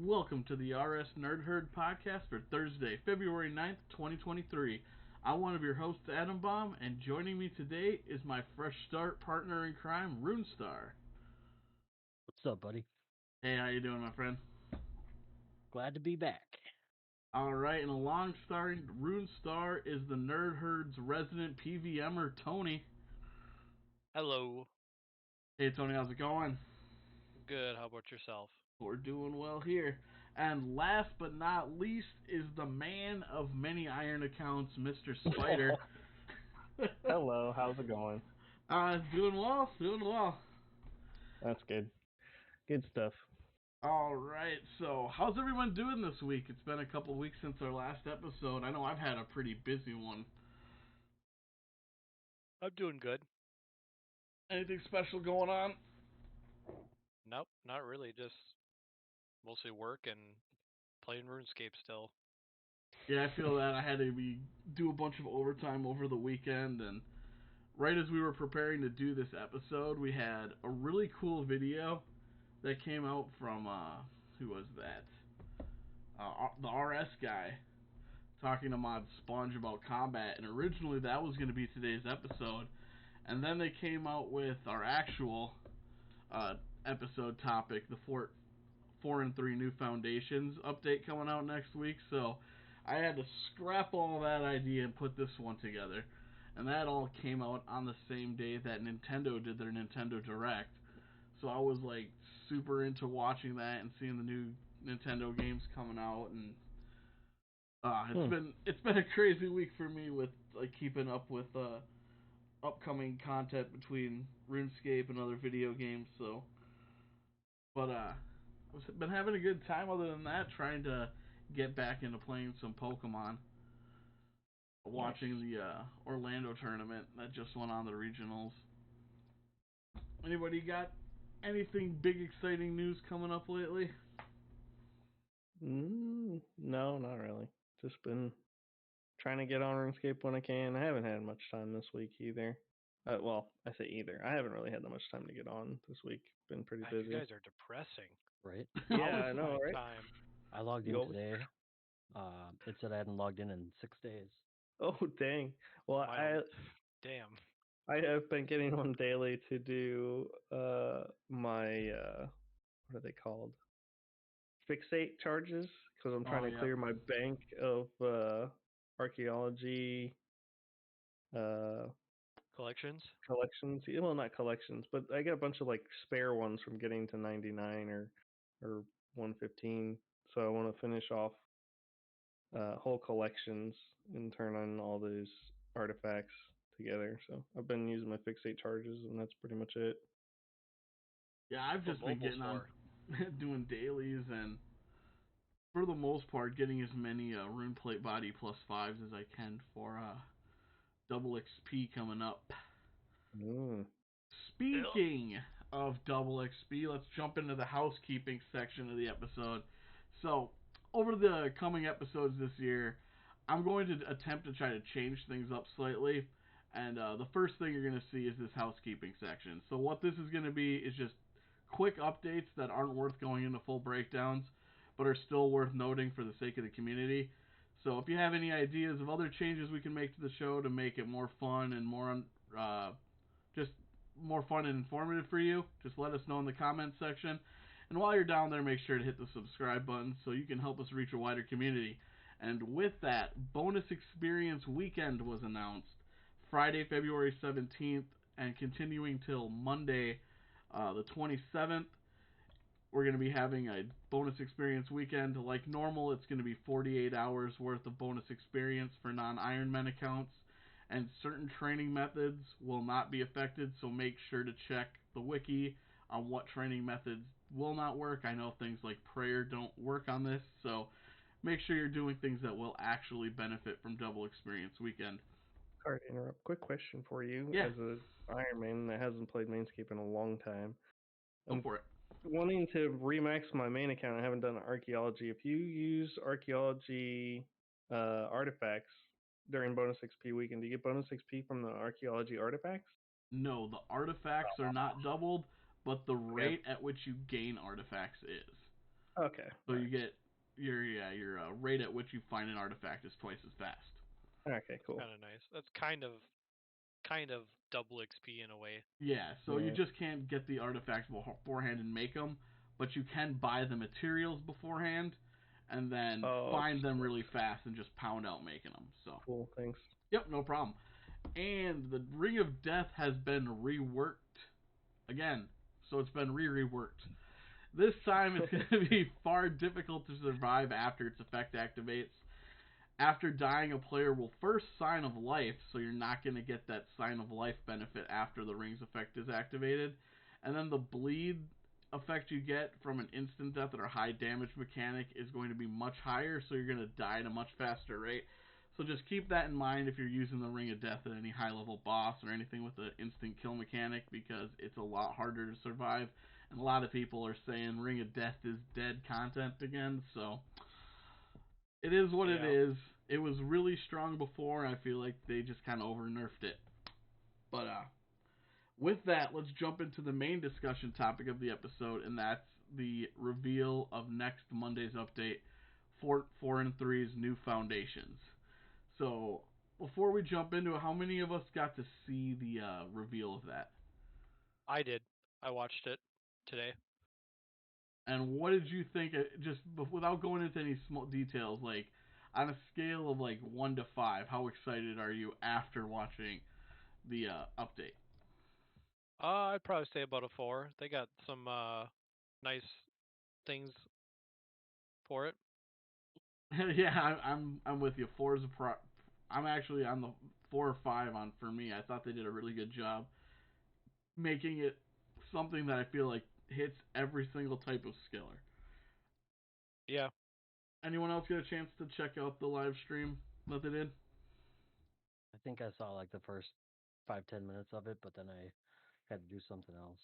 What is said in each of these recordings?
Welcome to the RS Nerd Herd podcast for Thursday, February 9th, 2023. I'm one of your hosts, Adambomb, and joining me today is my fresh start partner in crime, Runestar. What's up, buddy? Hey, how you doing, my friend? Glad to be back. Alright, and alongside Runestar is the Nerd Herd's resident PVMer, Tony. Hello. Hey, Tony, how's it going? Good. How about yourself? We're doing well here. And last but not least is the man of many iron accounts, Mr. Spider. Hello, how's it going? Doing well, doing well. That's good. Good stuff. All right, so how's everyone doing this week? It's been a couple weeks since our last episode. I know I've had a pretty busy one. I'm doing good. Anything special going on? Nope, not really. Just mostly work and playing RuneScape still. Yeah, I feel that I had to do a bunch of overtime over the weekend, and right as we were preparing to do this episode, we had a really cool video that came out from who was that? The RS guy talking to Mod Sponge about combat, and originally that was going to be today's episode, and then they came out with our actual episode topic, the 4 and 3 new foundations update coming out next week. So I had to scrap all that idea and put this one together, and that all came out on the same day that Nintendo did their Nintendo Direct. So I was like super into watching that and seeing the new Nintendo games coming out, and it's been a crazy week for me with like keeping up with upcoming content between RuneScape and other video games. So, but I've been having a good time. Other than that, trying to get back into playing some Pokemon. Watching the Orlando tournament that just went on, the regionals. Anybody got anything big exciting news coming up lately? No, not really. Just been trying to get on RuneScape when I can. I haven't had much time this week either. Well, I say either. I haven't really had that much time to get on this week. Been pretty God, busy. you guys are depressing. Right? Yeah, I know, right? Time. I logged in today. It said I hadn't logged in 6 days. Oh, dang. Well, Damn. I have been getting on daily to do my what are they called? Fixate charges, because I'm trying to clear my bank of archaeology Collections? collections. Well, not collections, but I got a bunch of like spare ones from getting to 99 or 115. So I want to finish off whole collections and turn on all these artifacts together. So I've been using my fixate charges, and that's pretty much it. Yeah, I've just been getting on doing dailies, and for the most part getting as many rune plate body plus 5s as I can for double XP coming up. Speaking of double XP, let's jump into the housekeeping section of the episode. So, over the coming episodes this year, I'm going to attempt to try to change things up slightly. And the first thing you're going to see is this housekeeping section. So what this is going to be is just quick updates that aren't worth going into full breakdowns, but are still worth noting for the sake of the community. So if you have any ideas of other changes we can make to the show to make it more fun and more just more fun and informative for you, just let us know in the comments section. And while you're down there, make sure to hit the subscribe button so you can help us reach a wider community. And with that, Bonus Experience Weekend was announced Friday, February 17th, and continuing till Monday, the 27th. We're going to be having a Bonus Experience Weekend. Like normal, it's going to be 48 hours worth of bonus experience for non-Ironman accounts, and certain training methods will not be affected, so make sure to check the wiki on what training methods will not work. I know things like prayer don't work on this, so make sure you're doing things that will actually benefit from Double Experience Weekend. Sorry to interrupt. Quick question for you. Yeah. As an Iron Man that hasn't played Mainscape in a long time. Go for it. Wanting to remax my main account. I haven't done archaeology. If you use archaeology artifacts during bonus XP weekend, do you get bonus XP from the archaeology artifacts? No, the artifacts are not doubled, but the rate at which you gain artifacts is. Okay. So you get your rate at which you find an artifact is twice as fast. Okay, cool. Kind of nice. That's kind of double XP in a way. Yeah, so you Yeah. just can't get the artifacts beforehand and make them, but you can buy the materials beforehand, and then find them really fast and just pound out making them. So Cool, thanks. Yep, no problem. And the Ring of Death has been reworked again, so it's been reworked. This time it's going to be far difficult to survive after its effect activates. After dying, a player will first Sign of Life, so you're not going to get that Sign of Life benefit after the Ring's effect is activated. And then the Bleed effect you get from an instant death or high damage mechanic is going to be much higher, so you're going to die at a much faster rate. So just keep that in mind if you're using the Ring of Death at any high level boss or anything with the instant kill mechanic, because it's a lot harder to survive. And a lot of people are saying Ring of Death is dead content again, so it is what it is. It was really strong before, and I feel like they just kind of over-nerfed it. But with that, let's jump into the main discussion topic of the episode, and that's the reveal of next Monday's update, Fort 4 and 3's new foundations. So, before we jump into it, how many of us got to see the reveal of that? I did. I watched it today. And what did you think, just without going into any small details, like, on a scale of, like, 1 to 5, how excited are you after watching the update? I'd probably say about a 4. They got some nice things for it. Yeah, I'm with you. 4 is I'm actually on the 4 or 5 on for me. I thought they did a really good job making it something that I feel like hits every single type of skiller. Yeah. Anyone else get a chance to check out the live stream that they did? I think I saw like the first 5-10 minutes of it, but then I had to do something else.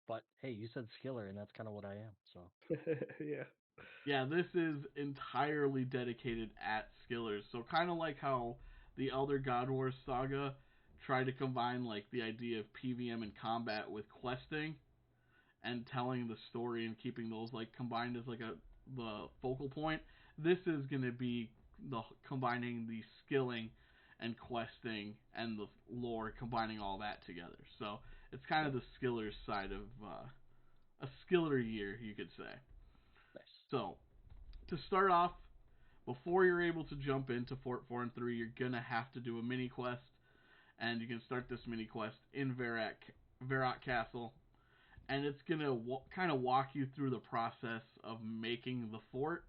But hey, you said skiller, and that's kind of what I am. So Yeah. Yeah, this is entirely dedicated at skillers. So kind of like how the Elder God Wars saga tried to combine like the idea of PVM and combat with questing and telling the story and keeping those like combined as like the focal point. This is going to be the combining the skilling and questing and the lore, combining all that together. So it's kind of the skillers side of a skiller year, you could say. nice. So to start off, before you're able to jump into Fort 4 and 3, you're gonna have to do a mini quest, and you can start this mini quest in Varrock Castle, and it's gonna kind of walk you through the process of making the fort,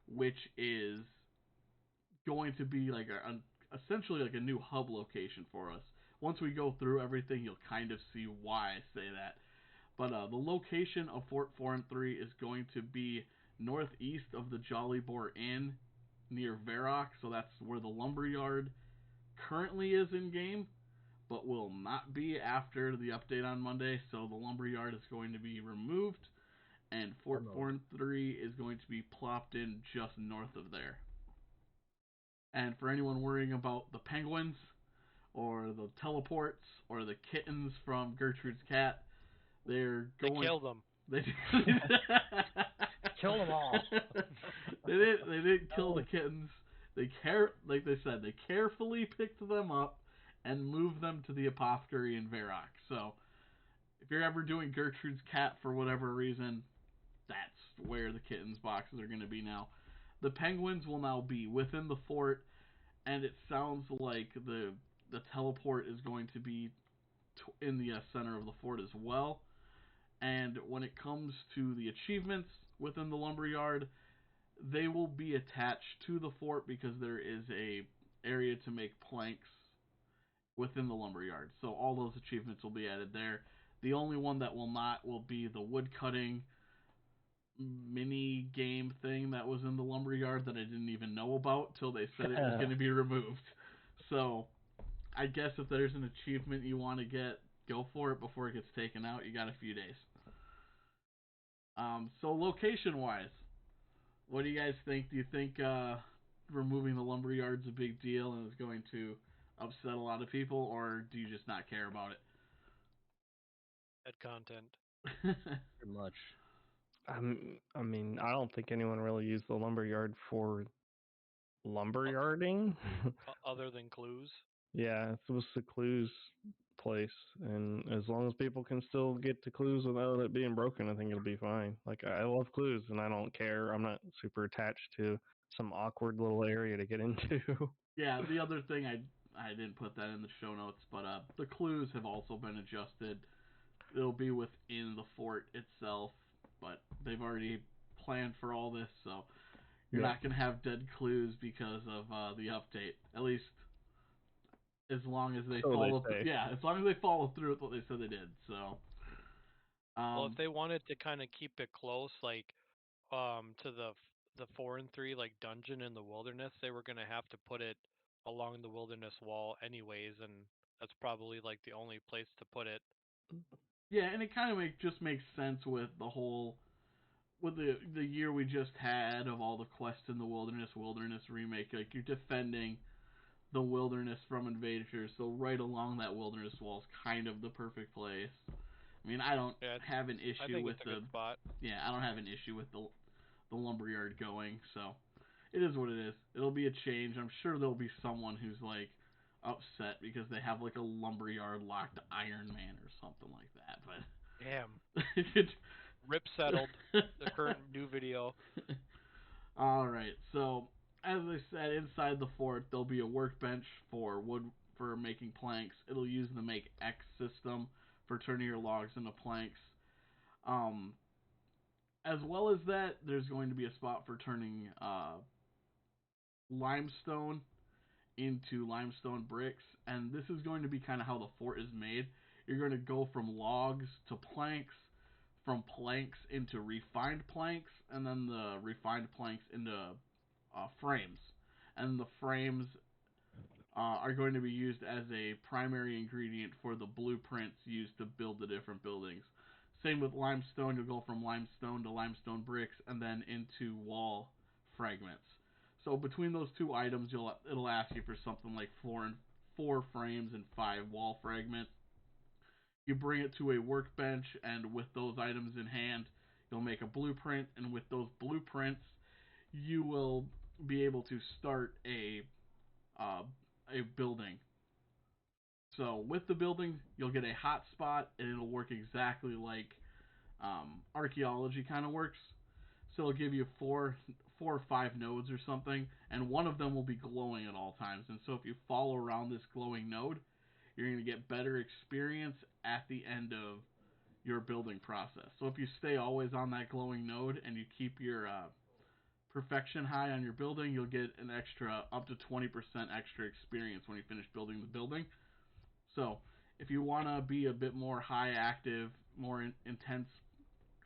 which is going to be like essentially like a new hub location for us. Once we go through everything, you'll kind of see why I say that. But the location of Fort 4 and 3 is going to be northeast of the Jolly Boar Inn near Varrock, so that's where the lumberyard currently is in game, but will not be after the update on Monday. So the lumberyard is going to be removed, and Fort 4 and 3 is going to be plopped in just north of there. And for anyone worrying about the penguins, or the teleports, or the kittens from Gertrude's Cat, they're going. They killed them. They Kill them all. They didn't kill the kittens. Like they said, they carefully picked them up and moved them to the apothecary in Varrock. So if you're ever doing Gertrude's Cat for whatever reason, that's where the kittens boxes are going to be now. The penguins will now be within the fort, and it sounds like the teleport is going to be in the center of the fort as well. And when it comes to the achievements within the lumberyard, they will be attached to the fort because there is a area to make planks within the lumberyard. So all those achievements will be added there. The only one that will not will be the wood cutting mini game thing that was in the lumberyard that I didn't even know about till they said it was going to be removed. So I guess if there's an achievement you want to get, go for it before it gets taken out. You got a few days. So location-wise, what do you guys think? Do you think removing the lumberyard's a big deal and is going to upset a lot of people, or do you just not care about it? Bad content. Pretty much. I mean, I don't think anyone really used the lumberyard for lumberyarding. Other than clues. Yeah, it was the clues place, and as long as people can still get to clues without it being broken, I think it'll be fine. Like, I love clues, and I don't care. I'm not super attached to some awkward little area to get into. Yeah, the other thing I didn't put that in the show notes, but the clues have also been adjusted. It'll be within the fort itself, but they've already planned for all this, so you're Yeah. not gonna have dead clues because of the update. At least as long as they So they follow. say. Yeah, as long as they follow through with what they said they did. So. Well, if they wanted to kind of keep it close, like to the 4 and 3, like dungeon in the wilderness, they were gonna have to put it along the wilderness wall anyways, and that's probably like the only place to put it. Yeah, and it kind of just makes sense with the whole with the year we just had of all the quests in the wilderness remake. Like you're defending the wilderness from invaders, so right along that wilderness wall is kind of the perfect place. I mean, I don't have an I issue think with it's a good spot. I don't have an issue with the lumberyard going. So it is what it is. It'll be a change. I'm sure there'll be someone who's like upset because they have like a lumberyard locked Iron Man or something like that. But Damn. Rip settled. The current new video. All right. So as I said, inside the fort there'll be a workbench for wood for making planks. It'll use the make X system for turning your logs into planks. Um, as well as that, there's going to be a spot for turning limestone into limestone bricks, and this is going to be kind of how the fort is made. You're going to go from logs to planks, from planks into refined planks, and then the refined planks into frames. And the frames are going to be used as a primary ingredient for the blueprints used to build the different buildings. Same with limestone, you'll go from limestone to limestone bricks and then into wall fragments. So between those two items, it'll ask you for something like four frames and 5 wall fragments. You bring it to a workbench, and with those items in hand, you'll make a blueprint, and with those blueprints, you will be able to start uh, a building. So with the building, you'll get a hotspot, and it'll work exactly like archaeology kind of works. So it'll give you four or five nodes or something, and one of them will be glowing at all times. And so if you follow around this glowing node, you're going to get better experience at the end of your building process. So if you stay always on that glowing node and you keep your perfection high on your building, you'll get an extra up to 20% extra experience when you finish building the building. So if you want to be a bit more high active, more intense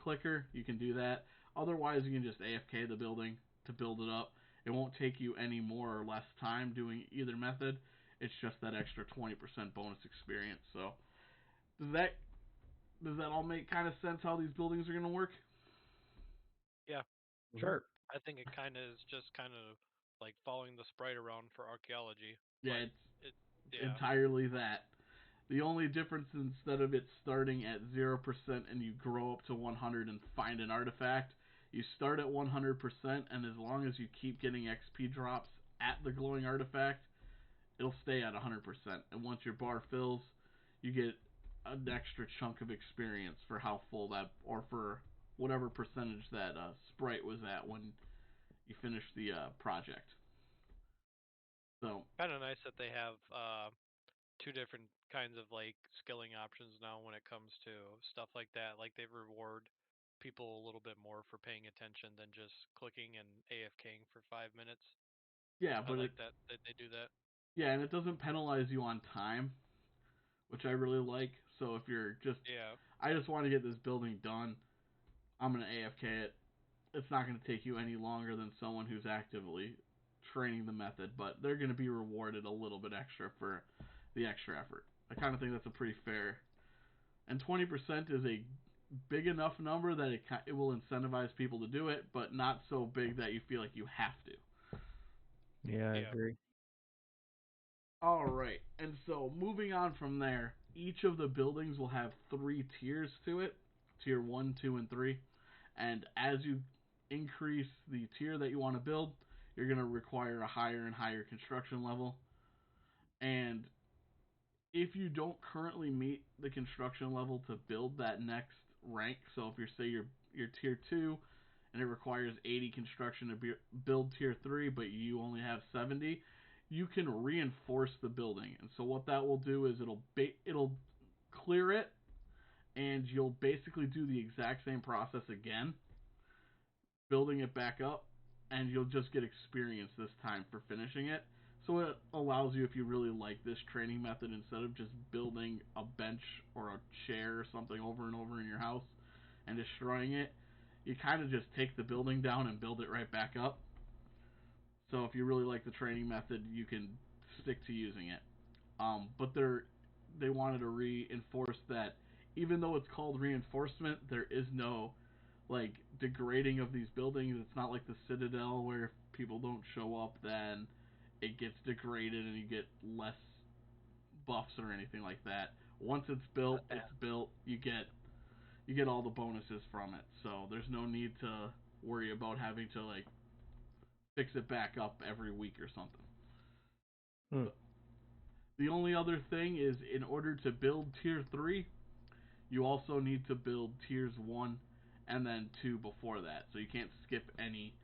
clicker, you can do that. Otherwise, you can just AFK the building to build it up. It won't take you any more or less time doing either method. It's just that extra 20% bonus experience. So does that all make kind of sense how these buildings are going to work? Yeah. Sure. I think it kind of is just kind of like following the sprite around for archaeology. Yeah, it's entirely that. The only difference, instead of it starting at 0% and you grow up to 100 and find an artifact, you start at 100%, and as long as you keep getting XP drops at the glowing artifact, it'll stay at 100%. And once your bar fills, you get an extra chunk of experience for how full that, or for whatever percentage that sprite was at when you finish the project. So kind of nice that they have two different kinds of like skilling options now when it comes to stuff like that. Like they reward people a little bit more for paying attention than just clicking and AFKing for 5 minutes. yeah, I but like that they do that. yeah, and it doesn't penalize you on time, which I really like. So if you're just, I just want to get this building done, I'm gonna AFK it. It's not gonna take you any longer than someone who's actively training the method, but they're gonna be rewarded a little bit extra for the extra effort. I kind of think that's a pretty fair. And 20% is a big enough number that it will incentivize people to do it, but not so big that you feel like you have to. Yeah, I agree. All right, and so moving on from there, each of the buildings will have 3 tiers to it: tier 1, 2, and 3. And as you increase the tier that you want to build, you're going to require a higher and higher construction level. And if you don't currently meet the construction level to build that next rank, so if you're tier 2 and it requires 80 construction to build tier 3, but you only have 70, you can reinforce the building. And so what that will do is it'll clear it, and you'll basically do the exact same process again, building it back up, and you'll just get experience this time for finishing it. So it allows you, if you really like this training method, instead of just building a bench or a chair or something over and over in your house and destroying it, you kind of just take the building down and build it right back up. So if you really like the training method, you can stick to using it. But they wanted to reinforce that even though it's called reinforcement, there is no like degrading of these buildings. It's not like the Citadel where if people don't show up, then it gets degraded and you get less buffs or anything like that. Once it's built, it's built. You get all the bonuses from it. So there's no need to worry about having to like fix it back up every week or something. The only other thing is, in order to build tier 3, you also need to build tiers 1 and then 2 before that. So you can't skip any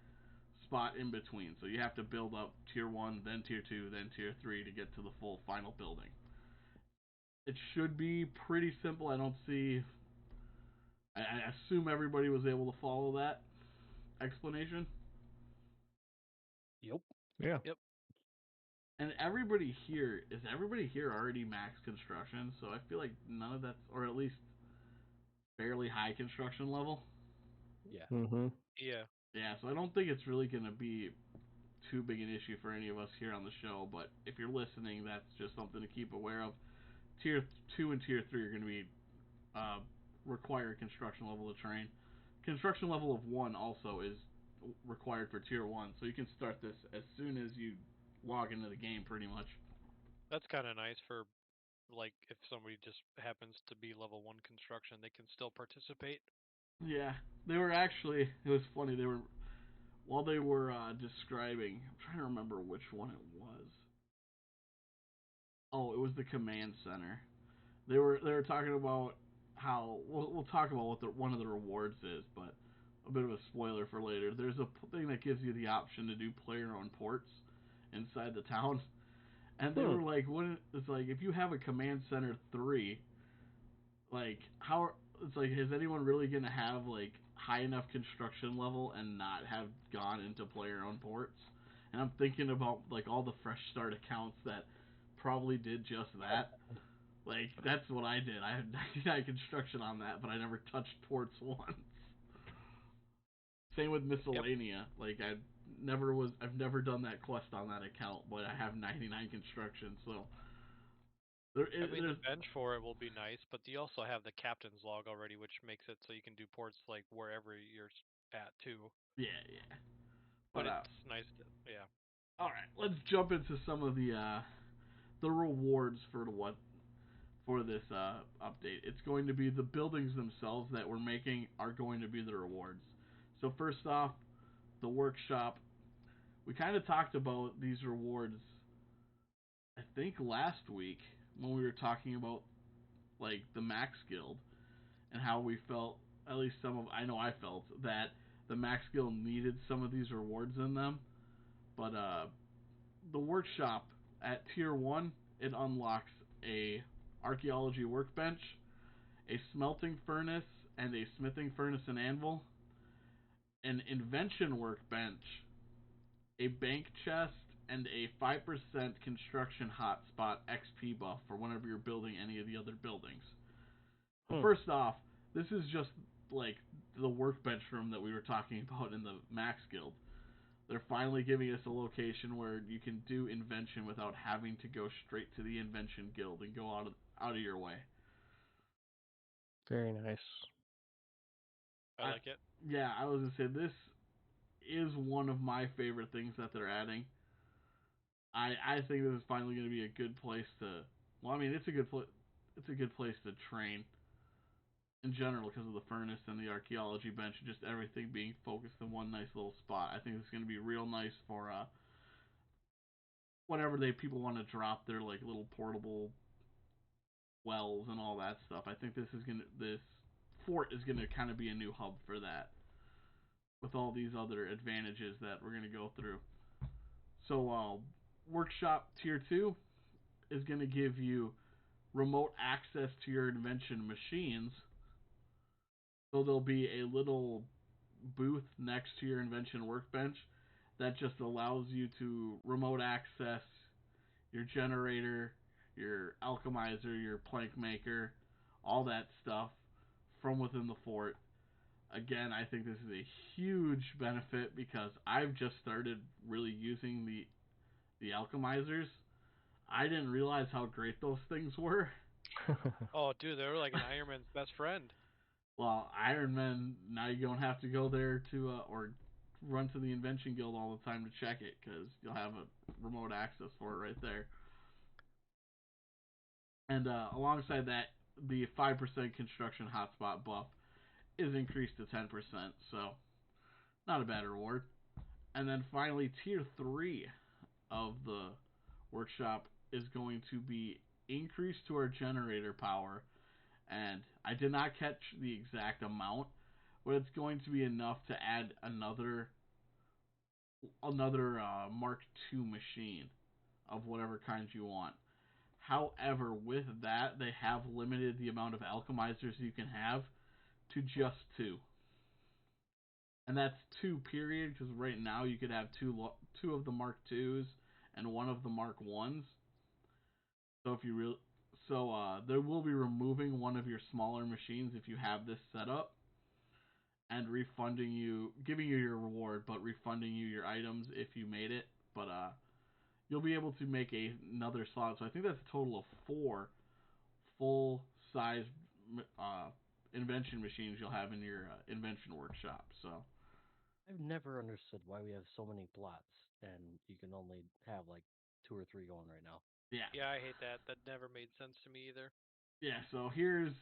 spot in between. So you have to build up tier 1, then tier 2, then tier 3 to get to the full final building. It should be pretty simple. I assume everybody was able to follow that explanation. Yep. Yeah. Yep. And everybody here already max construction? So I feel like none of that's, or at least fairly high construction level. Yeah. Mm-hmm. Yeah. Yeah, so I don't think it's really going to be too big an issue for any of us here on the show, but if you're listening, that's just something to keep aware of. Tier 2 and Tier 3 are going to be require construction level to train. Construction level of 1 also is required for Tier 1, so you can start this as soon as you log into the game, pretty much. That's kind of nice for, like, if somebody just happens to be level 1 construction, they can still participate. Yeah, it was funny, while they were describing, I'm trying to remember which one it was. Oh, it was the command center. They were talking about how we'll talk about what one of the rewards is, but a bit of a spoiler for later. There's a thing that gives you the option to do player-owned ports inside the town, and they were like, it's like if you have a command center 3, like how it's like, is anyone really gonna have like high enough construction level and not have gone into player-owned ports? And I'm thinking about like all the fresh start accounts that probably did just that. Like, that's what I did. I had 99 construction on that, but I never touched ports once. Same with Miscellanea. Yep. Like, I've never done that quest on that account, but I have 99 construction, so. The bench for it will be nice, but you also have the captain's log already, which makes it so you can do ports, like, wherever you're at, too. Yeah. But it's nice to, yeah. Alright, let's jump into some of the rewards for this update. It's going to be the buildings themselves that we're making are going to be the rewards. So first off, the workshop. We kind of talked about these rewards, I think last week when we were talking about like the Max Guild and how we felt, at least I know I felt that the Max Guild needed some of these rewards in them. But the workshop at tier 1, it unlocks a archaeology workbench, a smelting furnace, and a smithing furnace and anvil, an invention workbench, a bank chest, and a 5% construction hotspot XP buff for whenever you're building any of the other buildings. First off, this is just like the workbench room that we were talking about in the Max Guild. They're finally giving us a location where you can do invention without having to go straight to the invention guild and go out of your way. Very nice. I like it. Yeah, I was gonna say this is one of my favorite things that they're adding. I think this is finally going to be a good place to. Well, I mean, it's a good place to train. in general, because of the furnace and the archaeology bench, and just everything being focused in one nice little spot. I think it's going to be real nice for whenever people want to drop their like little portable wells and all that stuff. I think this fort is gonna kind of be a new hub for that, with all these other advantages that we're gonna go through. So, Workshop Tier 2 is gonna give you remote access to your invention machines. So there'll be a little booth next to your invention workbench that just allows you to remote access your generator, your alchemizer, your plank maker, all that stuff from within the fort. Again, I think this is a huge benefit because I've just started really using the alchemizers. I didn't realize how great those things were. Oh, dude, they were like an Iron Man's best friend. Well, Iron Man, now you don't have to go there to or run to the Invention Guild all the time to check it, because you'll have a remote access for it right there. And alongside that, the 5% construction hotspot buff is increased to 10%, so not a bad reward. And then finally, Tier 3 of the workshop is going to be increased to our generator power. And I did not catch the exact amount, but it's going to be enough to add another Mark II machine of whatever kind you want. However, with that, they have limited the amount of alchemizers you can have to just 2. And that's 2 period, because right now you could have two of the Mark IIs and 1 of the Mark I's. So if you they will be removing one of your smaller machines if you have this set up, and refunding you, giving you your reward, but refunding you your items if you made it. But you'll be able to make another slot. So I think that's a total of 4 full size invention machines you'll have in your invention workshop. So I've never understood why we have so many plots and you can only have like 2 or 3 going right now. Yeah, I hate that. That never made sense to me either. Yeah, so here's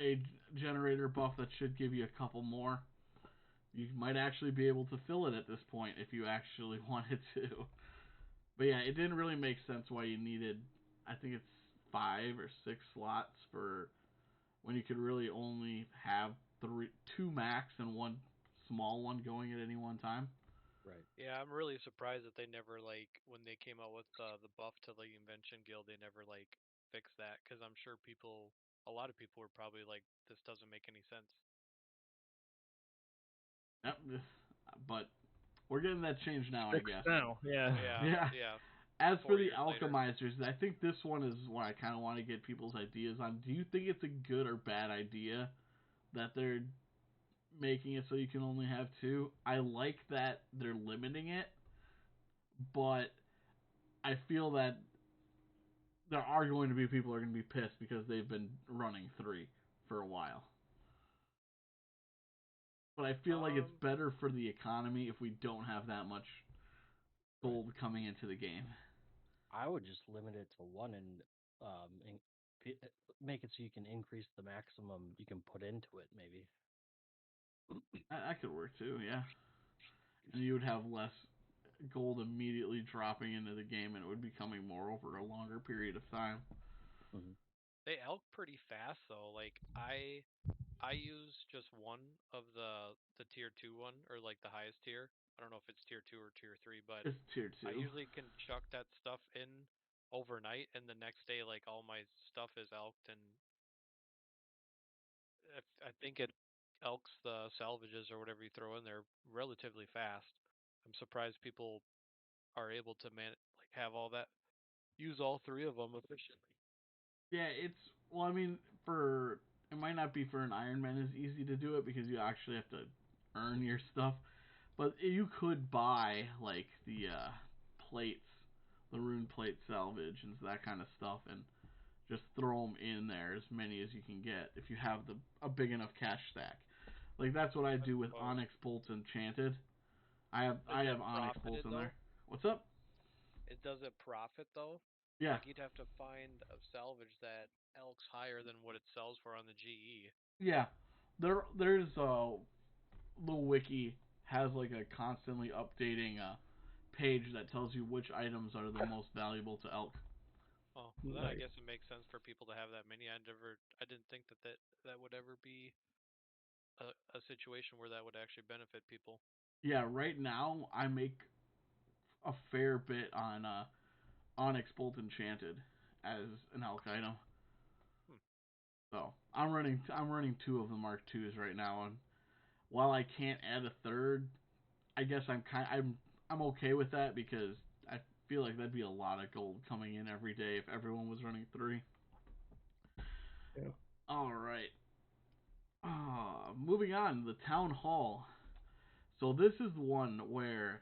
a generator buff that should give you a couple more. You might actually be able to fill it at this point if you actually wanted to. But yeah, it didn't really make sense why you needed, I think it's 5 or 6 slots for when you could really only have 2 max and 1 small one going at any one time. Right. Yeah, I'm really surprised that they never, like, when they came out with the buff to the Invention Guild, they never like fixed that, because I'm sure a lot of people were probably like, this doesn't make any sense. Yep, but we're getting that changed now, I guess. Now, yeah. Yeah. As for the 4 years later. alchemizers, I think this one is what I kind of want to get people's ideas on. Do you think it's a good or bad idea that they're making it so you can only have 2? I like that they're limiting it, but I feel that there are going to be people who are going to be pissed because they've been running 3 for a while. But I feel like it's better for the economy if we don't have that much gold coming into the game. I would just limit it to 1 and make it so you can increase the maximum you can put into it, maybe. That could work too, yeah. And you would have less gold immediately dropping into the game, and it would be coming more over a longer period of time. Mm-hmm. They elk pretty fast though. Like I use just 1 of the tier 2 one, or like the highest tier. I don't know if it's tier 2 or tier 3, but It's tier 2. I usually can chuck that stuff in overnight, and the next day, like, all my stuff is elked, and I think it elks the salvages or whatever you throw in there relatively fast. I'm surprised people are able to have all that, use all 3 of them efficiently. Yeah, I mean, it might not be for an Iron Man as easy to do it because you actually have to earn your stuff, but you could buy like the plates, the rune plate salvage and that kind of stuff, and just throw them in there, as many as you can get if you have a big enough cash stack. Like that's what I do with Onyx Bolts Enchanted. I have Onyx Bolts in there. What's up? Does it profit though? Yeah. Like you'd have to find a salvage that elk's higher than what it sells for on the GE. Yeah. There's the wiki has like a constantly updating page that tells you which items are the most valuable to elk. Oh, well then I guess it makes sense for people to have that many. I didn't think that would ever be a situation where that would actually benefit people. Yeah, right now I make a fair bit on Onyx Bolt Enchanted as an elk item. So I'm running 2 of the Mark IIs right now, and while I can't add a third, I guess I'm okay with that because I feel like that'd be a lot of gold coming in every day if everyone was running 3. Yeah. All right. Moving on, the Town Hall. So this is one where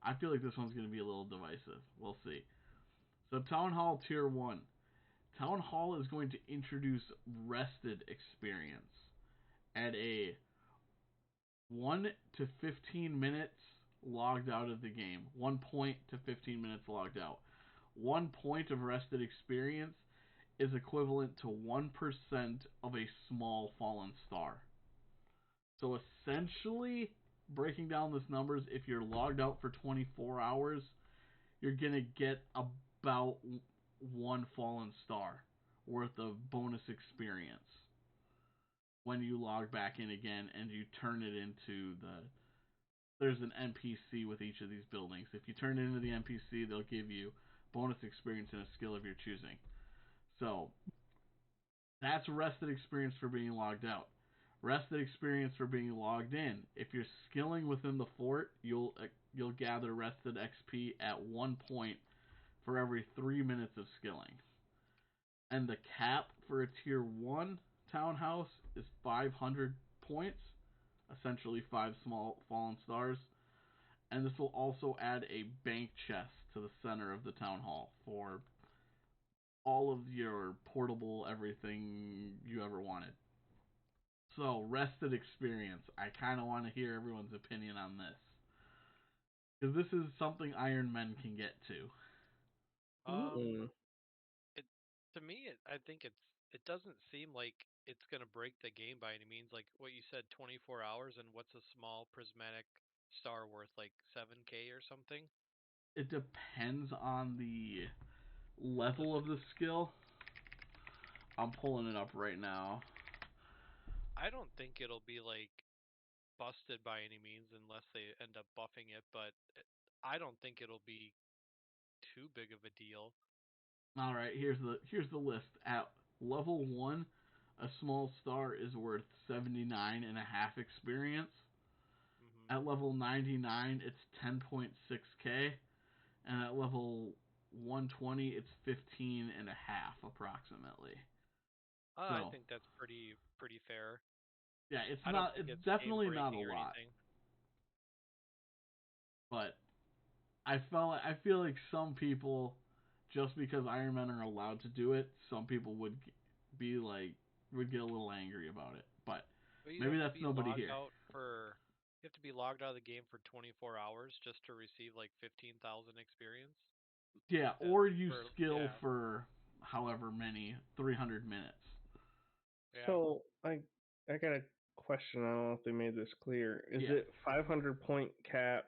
I feel like this one's going to be a little divisive. We'll see. So Town Hall Tier 1. Town Hall is going to introduce rested experience at a 1 to 15 minutes logged out of the game. 1 point to 15 minutes logged out. 1 point of rested experience is equivalent to 1% of a small fallen star. So essentially, breaking down this numbers, if you're logged out for 24 hours, you're going to get about 1 fallen star worth of bonus experience when you log back in again and you turn it into there's an NPC with each of these buildings. If you turn it into the NPC, they'll give you bonus experience and a skill of your choosing. So that's rested experience for being logged out. Rested experience for being logged in. If you're skilling within the fort, you'll gather rested XP at 1 point for every 3 minutes of skilling. And the cap for a tier 1 townhouse is 500 points, essentially 5 small fallen stars. And this will also add a bank chest to the center of the town hall for all of your portable everything you ever wanted. So, rested experience. I kind of want to hear everyone's opinion on this. Because this is something Iron Men can get to. It to me, I think it doesn't seem like it's gonna break the game by any means. Like what you said, 24 hours, and what's a small prismatic star worth, like 7K or something? It depends on the level of the skill. I'm pulling it up right now. I don't think it'll be like busted by any means unless they end up buffing it, but I don't think it'll be too big of a deal. All right, here's the list. At level 1, a small star is worth 79.5 experience. Mm-hmm. At level 99, it's 10.6k, and at level 120, it's 15.5 approximately. I think that's pretty fair. Yeah, it's I not. don't think It's definitely not a or lot. anything. But I feel like some people, just because Iron Men are allowed to do it, some people would be like would get a little angry about it. But maybe that's nobody here. You have to be logged out of the game for 24 hours just to receive like 15,000 experience. Yeah, or you skill for however many 300 minutes. Yeah. So I got a question. I don't know if they made this clear. Is it 500 point cap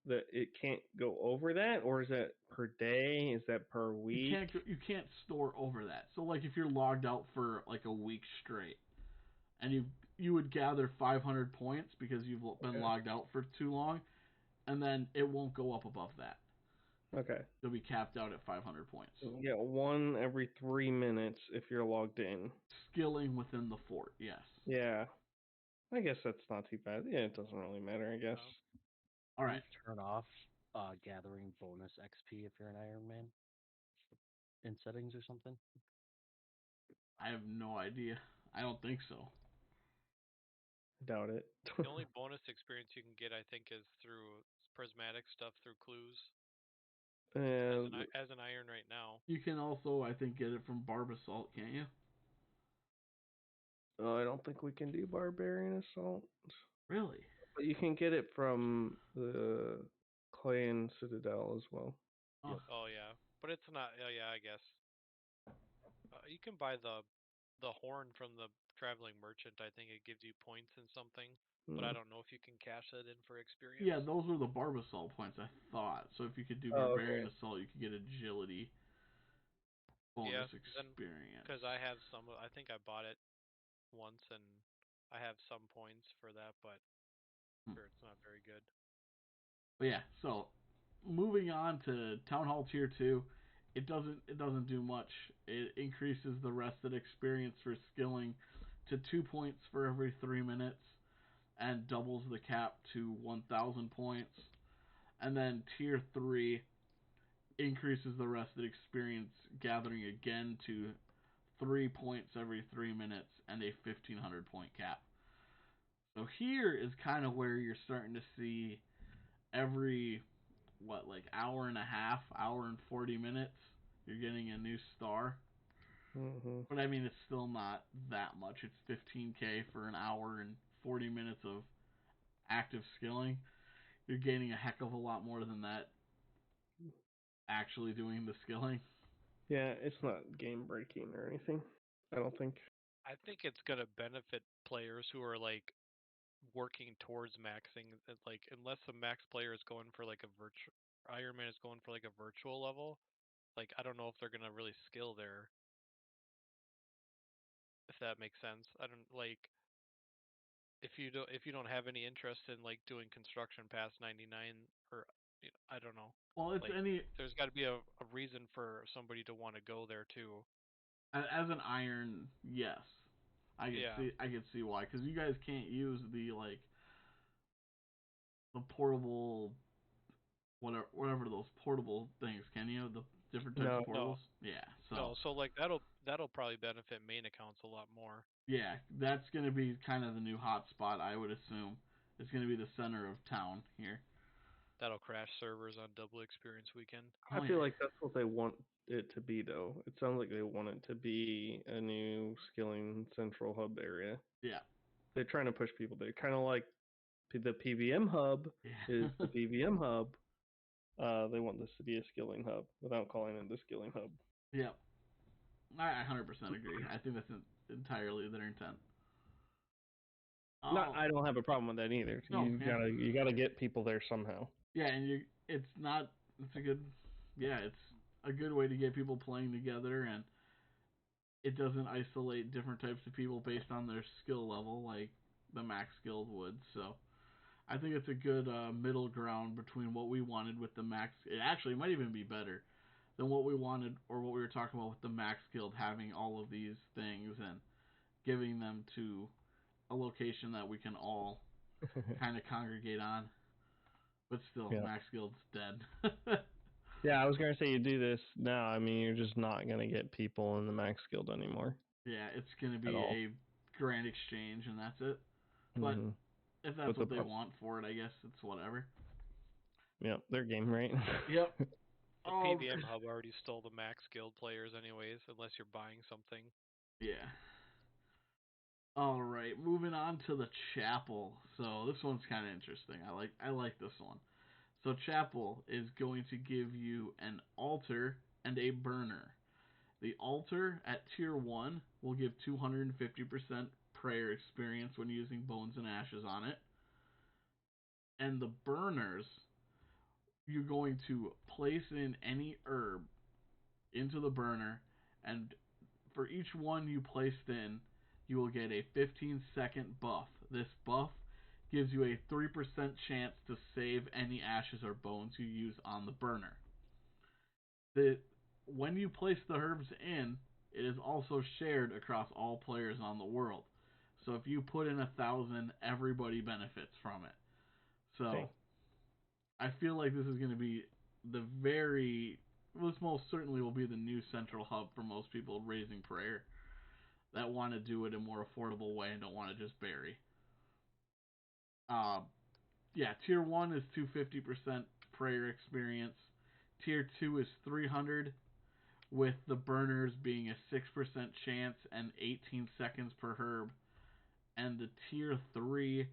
that it can't go over that, or is that per day? Is that per week? You can't store over that. So like if you're logged out for like a week straight, and you would gather 500 points because you've been logged out for too long, and then it won't go up above that. Okay. You'll be capped out at 500 points. Yeah, 1 every 3 minutes if you're logged in. Skilling within the fort, yes. Yeah. I guess that's not too bad. Yeah, it doesn't really matter, I guess. All right. Turn off gathering bonus XP if you're an Iron Man in settings or something? I have no idea. I don't think so. Doubt it. The only bonus experience you can get, I think, is through prismatic stuff through clues. As an iron right now. You can also, I think, get it from Barb Assault, can't you? Oh, I don't think we can do Barbarian Assault. Really? But you can get it from the Clan Citadel as well. Oh, oh yeah. but it's not. Yeah, I guess you can buy the horn from the traveling merchant. I think it gives you points and something, but I don't know if you can cash that in for experience. Yeah, those were the Barbasol points, I thought. So if you could do Barbarian Assault, you could get agility bonus experience. Because I have some. I think I bought it once, and I have some points for that, but sure, it's not very good. But yeah, so moving on to Town Hall Tier 2, it doesn't do much. It increases the rested experience for skilling to 2 points for every 3 minutes and doubles the cap to 1,000 points. And then Tier 3 increases the rested experience gathering again to 3 points every 3 minutes and a 1,500 point cap. So here is kind of where you're starting to see every hour and a half, hour and 40 minutes, you're getting a new star. But I mean, it's still not that much. It's 15k for an hour and 40 minutes of active skilling. You're gaining a heck of a lot more than that actually doing the skilling. Yeah, it's not game breaking or anything, I don't think. I think it's gonna benefit players who are like working towards maxing. Like unless the max player is going for like a virtual, Iron Man is going for like a virtual level. Like I don't know if they're gonna really skill there. If that makes sense. I don't like if you don't have any interest in like doing construction past 99 or I don't know. Well, it's like, there's got to be a reason for somebody to want to go there too. As an iron, yes, I can see why, because you guys can't use the portable whatever those portable things, can you? The different types of portables. No. Yeah. So like that'll probably benefit main accounts a lot more. Yeah, that's going to be kind of the new hot spot, I would assume. It's going to be the center of town here. That'll crash servers on double experience weekend. I feel like that's what they want it to be, though. It sounds like they want it to be a new skilling central hub area. Yeah. They're trying to push people there. Kind of like the PVM hub is the PVM hub. They want this to be a skilling hub without calling it the skilling hub. Yep. I 100% agree. I think that's entirely their intent. I don't have a problem with that either. No, you gotta get people there somehow. Yeah, and it's a good way to get people playing together, and it doesn't isolate different types of people based on their skill level like the max skilled would. So I think it's a good middle ground between what we wanted with the max. It actually might even be better than what we wanted or what we were talking about with the max guild, having all of these things and giving them to a location that we can all kind of congregate on. But still, max guild's dead. Yeah, I was gonna say you do this now. I mean, you're just not gonna get people in the max guild anymore. Yeah, it's gonna be a grand exchange, and that's it. But if that's what they want for it, I guess it's whatever. Yep, their game, right? Yep. The PVM hub already stole the max guild players anyways, unless you're buying something. Yeah. Alright, moving on to the chapel. So this one's kind of interesting. I like this one. So chapel is going to give you an altar and a burner. The altar at tier 1 will give 250% prayer experience when using bones and ashes on it. And the burners, you're going to place in any herb into the burner, and for each one you placed in, you will get a 15-second buff. This buff gives you a 3% chance to save any ashes or bones you use on the burner. When you place the herbs in, it is also shared across all players on the world. So if you put in 1,000, everybody benefits from it. So I feel like this is going to be this most certainly will be the new central hub for most people raising prayer that want to do it in a more affordable way and don't want to just bury. Tier 1 is 250% prayer experience. Tier 2 is 300, with the burners being a 6% chance and 18 seconds per herb. And the Tier 3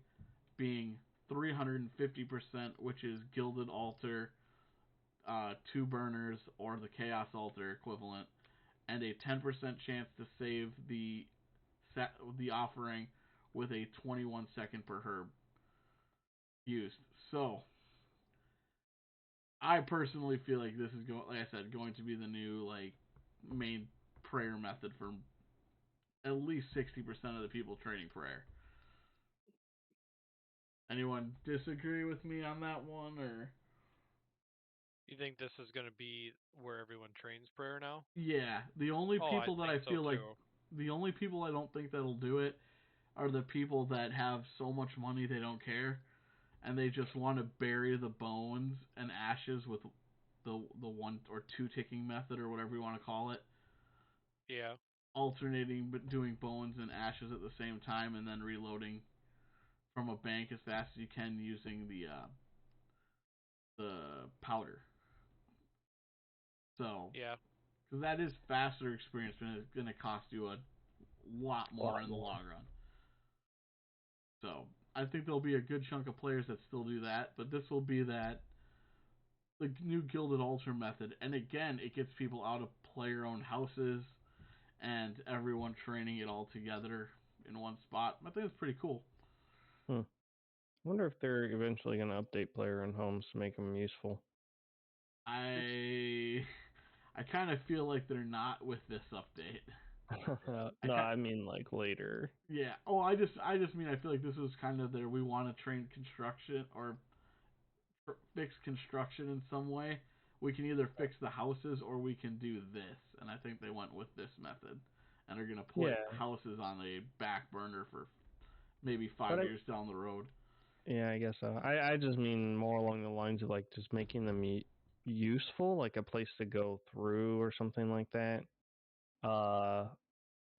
being 350%, which is Gilded Altar, 2 burners or the Chaos Altar equivalent, and a 10% chance to save the offering with a 21 second per herb used. So I personally feel like this is going to be the new main prayer method for at least 60% of the people training prayer. Anyone disagree with me on that one, or? You think this is going to be where everyone trains prayer now? Yeah, the only people that I feel like too. the only people I don't think that'll do it are the people that have so much money they don't care, and they just want to bury the bones and ashes with the 1 or 2 ticking method or whatever you want to call it. Yeah. Alternating but doing bones and ashes at the same time, and then reloading from a bank as fast as you can using the powder. So yeah, because that is faster experience, but it's going to cost you a lot more in the long run. So I think there'll be a good chunk of players that still do that, but this will be the new Gilded Altar method, and again, it gets people out of player-owned houses and everyone training it all together in one spot. I think it's pretty cool. I wonder if they're eventually going to update player-owned homes to make them useful. I kind of feel like they're not with this update. No, I mean later. Yeah. Oh, I just mean I feel like this was kind of we want to train construction or fix construction in some way. We can either fix the houses or we can do this, and I think they went with this method, and are gonna put houses on a back burner for maybe 5 years down the road. Yeah, I guess so. I just mean more along the lines of just making them useful, like a place to go through or something like that.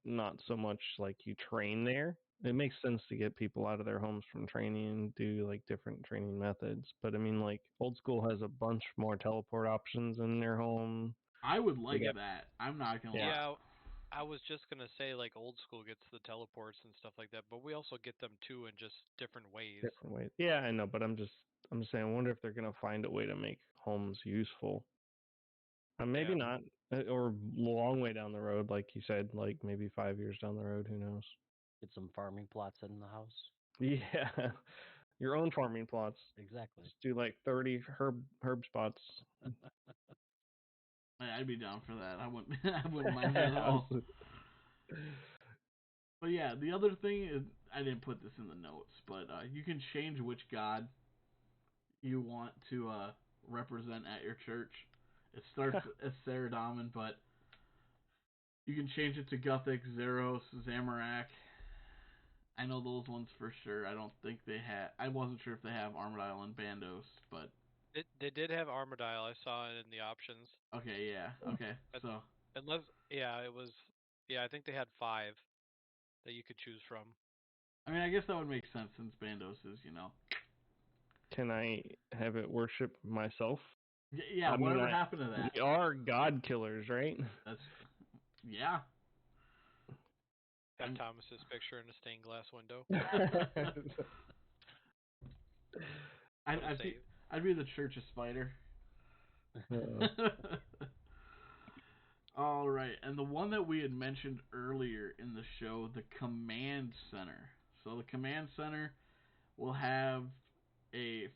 Not so much like you train there. It makes sense to get people out of their homes from training and do different training methods. But I mean, old school has a bunch more teleport options in their home. I would like that. I'm not gonna lie. Yeah, I was just gonna say old school gets the teleports and stuff like that, but we also get them too in just different ways. Different ways. Yeah, I know, but I'm just saying. I wonder if they're gonna find a way to make homes useful. Maybe not, or long way down the road, like you said, maybe 5 years down the road. Who knows? Get some farming plots in the house. Yeah, your own farming plots. Exactly. Just do 30 herb spots. I'd be down for that. I wouldn't mind that at all. But yeah, the other thing is, I didn't put this in the notes, but you can change which god you want to represent at your church. It starts as Saradomin, but you can change it to Guthic, Zeros, Zamorak. I know those ones for sure. I don't think they have. I wasn't sure if they have Armadile and Bandos, but they did have Armadile. I saw it in the options. Okay, yeah, okay. So unless it was I think they had 5 that you could choose from. I mean, I guess that would make sense since Bandos is, Can I have it worship myself? Yeah, whatever happened to that? We are god killers, right? Yeah. Got Thomas's picture in a stained glass window. I'd be the Church of Spider. All right, and the one that we had mentioned earlier in the show, the Command Center. So the Command Center will have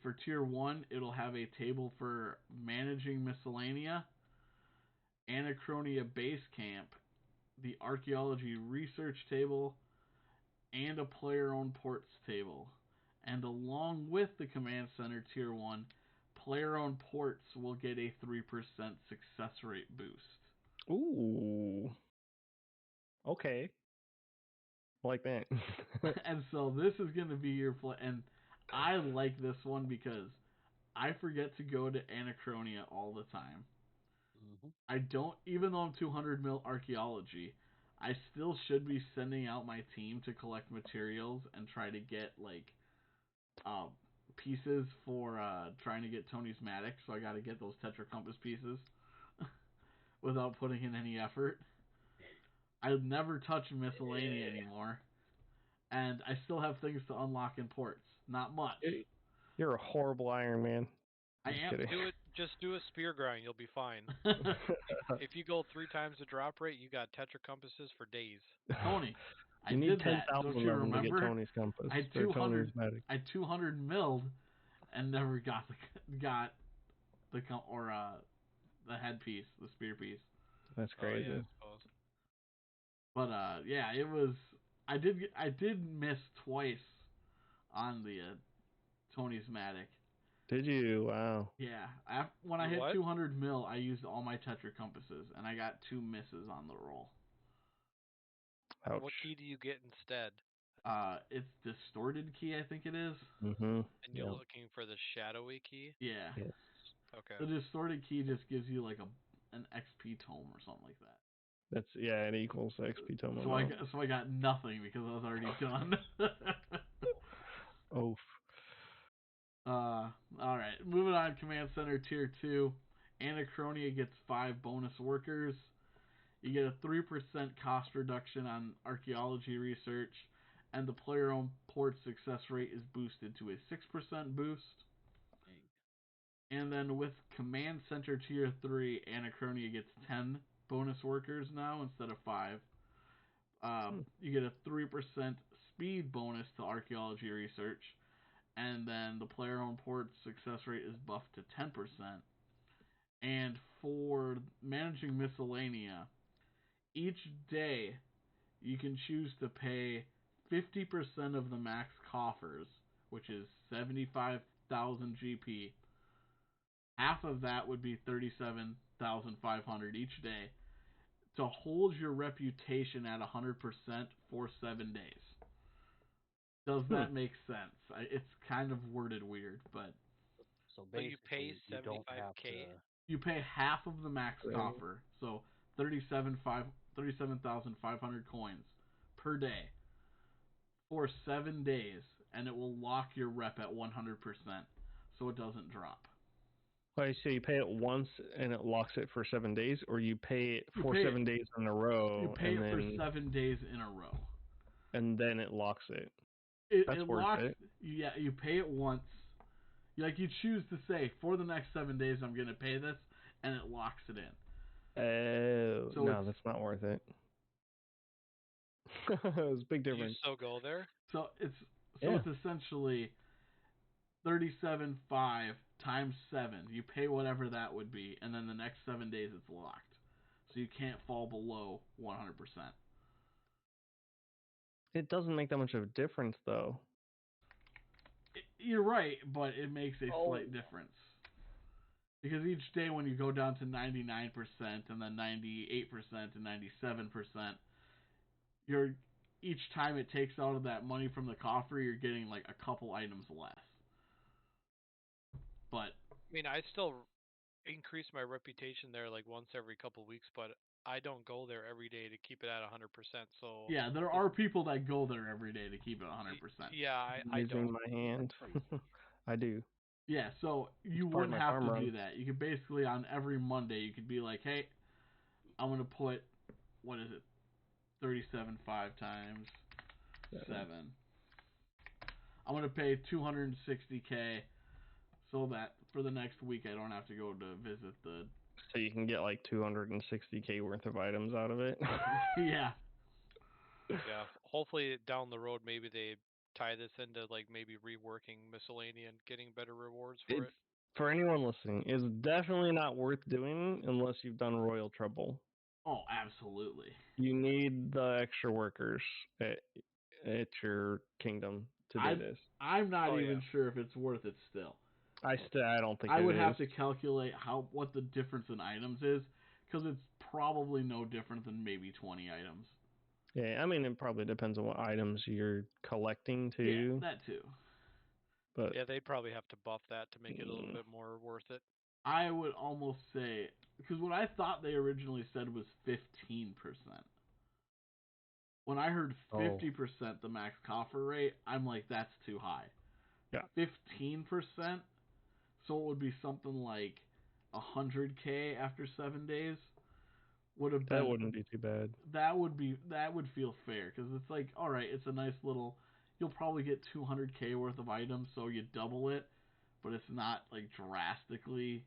for Tier 1, it'll have a table for managing miscellanea, Anachronia Base Camp, the Archaeology Research Table, and a player-owned ports table. And along with the Command Center Tier 1, player-owned ports will get a 3% success rate boost. Ooh. Okay. Like that. And so this is going to be your play. And I like this one because I forget to go to Anachronia all the time. Mm-hmm. I don't, even though I'm 200 mil archaeology, I still should be sending out my team to collect materials and try to get pieces for trying to get Tony's Matic. So I got to get those Tetra Compass pieces without putting in any effort. I never touch miscellany anymore, and I still have things to unlock in ports. Not much. You're a horrible Iron Man. I am. Just do a spear grind. You'll be fine. If you go 3 times the drop rate, you got Tetra compasses for days. Tony, I you did need that. 10,000 Don't you of them to remember? get Tony's compass. I had 200 magic. I 200 milled and never got the headpiece, the spear piece. That's crazy. Oh, yeah, I suppose. But yeah, it was. I did miss twice on the Tony's Matic. Did you? Wow. Yeah, when I hit 200 mil, I used all my Tetra compasses, and I got 2 misses on the roll. Ouch. What key do you get instead? It's distorted key, I think it is. Mm-hmm. And you're looking for the shadowy key? Yeah. Yes. Okay. The distorted key just gives you like an XP tome or something like that. That's it equals XP tome. So I got nothing because I was already done. Oof. All right, moving on. Command Center Tier 2. Anachronia gets 5 bonus workers. You get a 3% cost reduction on archaeology research, and the player-owned port success rate is boosted to a 6% boost. And then with Command Center Tier 3, Anachronia gets 10 bonus workers now instead of 5. You get a 3% speed bonus to archaeology research, and then the player-owned port success rate is buffed to 10%. And for managing miscellanea, each day you can choose to pay 50% of the max coffers, which is 75,000 GP. Half of that would be 37,500 each day to hold your reputation at 100% for 7 days. Does that make sense? It's kind of worded weird, but so basically, you pay 75K. You pay half of the max coffer, so 37,500 coins per day for 7 days, and it will lock your rep at 100%, so it doesn't drop. Wait, so you pay it once and it locks it for 7 days, or you pay it for 7 days in a row? You pay it for 7 days in a row. And then it locks it. That's worth locks, it. Yeah, you pay it once. Like, you choose to say, for the next 7 days I'm going to pay this, and it locks it in. Oh, so no, that's not worth it. It's a big difference. You still go there? So it's essentially 37.5 times 7. You pay whatever that would be, and then the next 7 days it's locked. So you can't fall below 100%. It doesn't make that much of a difference, though. You're right, but it makes a slight difference. Because each day when you go down to 99% and then 98% and 97%, each time it takes out of that money from the coffer, you're getting like a couple items less. But I mean, I still increase my reputation there like once every couple of weeks, but I don't go there every day to keep it at 100%. So yeah, there are people that go there every day to keep it 100%. Yeah, I using don't. my hand. I do. Yeah, so you wouldn't have to do that. You could basically on every Monday you could be like, hey, I'm gonna put 37.5 times 7. I'm gonna pay 260K so that for the next week I don't have to go to visit the. So you can get like 260K worth of items out of it. Yeah. Yeah. Hopefully down the road maybe they tie this into like maybe reworking miscellaneous and getting better rewards for it. For anyone listening, it's definitely not worth doing unless you've done Royal Trouble. Oh, absolutely. You need the extra workers at your kingdom to do this. I'm not even sure if it's worth it still. I don't think I would have to calculate what the difference in items is, because it's probably no different than maybe 20 items. Yeah, I mean, it probably depends on what items you're collecting, too. Yeah, that too. But yeah, they'd probably have to buff that to make it a little bit more worth it. I would almost say, because what I thought they originally said was 15%. When I heard 50% the max coffer rate, I'm like, that's too high. Yeah. 15%, so it would be something like 100K after 7 days. That wouldn't be too bad. That would feel fair, because it's like, all right, it's a nice little. You'll probably get 200K worth of items, so you double it, but it's not like drastically.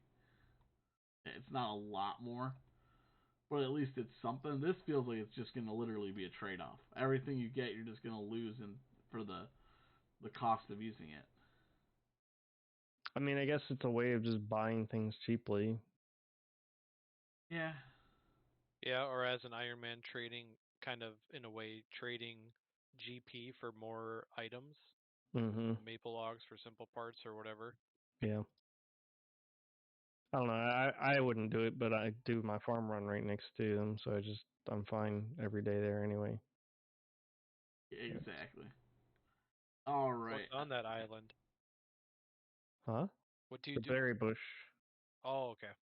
It's not a lot more, but at least it's something. This feels like it's just going to literally be a trade-off. Everything you get, you're just going to lose for the cost of using it. I mean, I guess it's a way of just buying things cheaply. Yeah. Yeah, or as an Iron Man trading, kind of in a way, trading GP for more items. Mm-hmm. Maple logs for simple parts or whatever. Yeah. I don't know. I wouldn't do it, but I do my farm run right next to them, so I'm fine every day there anyway. Exactly. All right. What's on that island? Huh? What do you The do? berry bush. Oh, okay.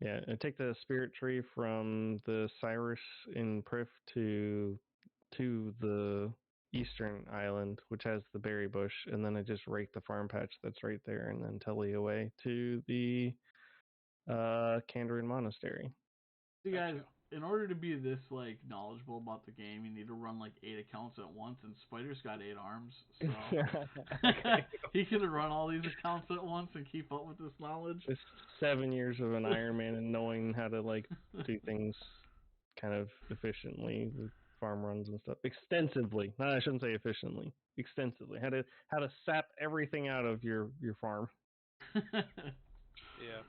Yeah, I take the spirit tree from the Cyrus in Prif to the eastern island, which has the berry bush, and then I just rake the farm patch that's right there, and then telly away to the Kandarian Monastery. You guys, Gotcha. in order to be this like knowledgeable about the game, you need to run like 8 accounts at once, and Spider's got 8 arms, so he can run all these accounts at once and keep up with this knowledge. It's 7 years of an Iron Man and knowing how to like do things kind of efficiently with farm runs and stuff. Extensively. No, I shouldn't say efficiently. Extensively. How to sap everything out of your farm. Yeah.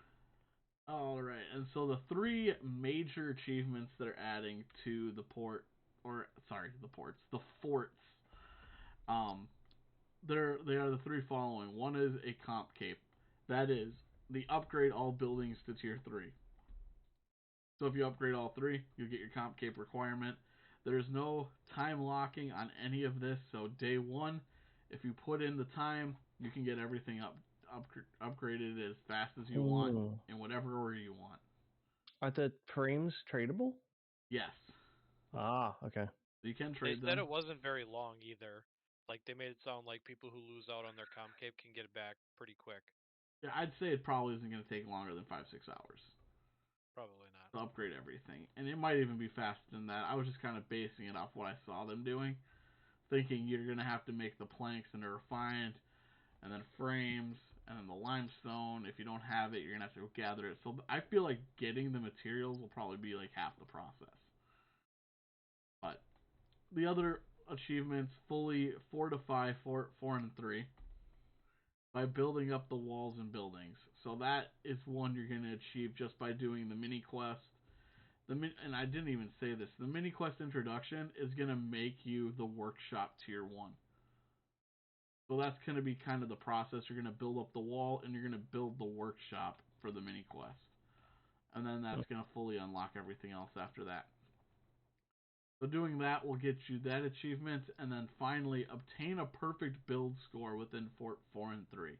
All right, and so the 3 major achievements that are adding to the forts, the forts. They are the 3 following. One is a comp cape. That is the upgrade all buildings to tier 3. So if you upgrade all 3, you'll get your comp cape requirement. There's no time locking on any of this. So day 1, if you put in the time, you can get everything upgraded as fast as you want in whatever order you want. Are the frames tradable? Yes. Ah, okay. You can trade them. They said it wasn't very long either. Like they made it sound like people who lose out on their comp cape can get it back pretty quick. Yeah, I'd say it probably isn't going to take longer than 5-6 hours. Probably not. To upgrade everything. And it might even be faster than that. I was just kind of basing it off what I saw them doing. Thinking you're going to have to make the planks and they're refined, and then frames, and then the limestone. If you don't have it, you're going to have to go gather it. So I feel like getting the materials will probably be like half the process. But the other achievements, fully fortify Fort 4 and 3 by building up the walls and buildings. So that is one you're going to achieve just by doing the mini quest. And I didn't even say this. The mini quest introduction is going to make you the workshop tier 1. So that's going to be kind of the process. You're going to build up the wall and you're going to build the workshop for the mini quest. And then that's going to fully unlock everything else after that. So doing that will get you that achievement, and then finally obtain a perfect build score within Fort 4 and 3.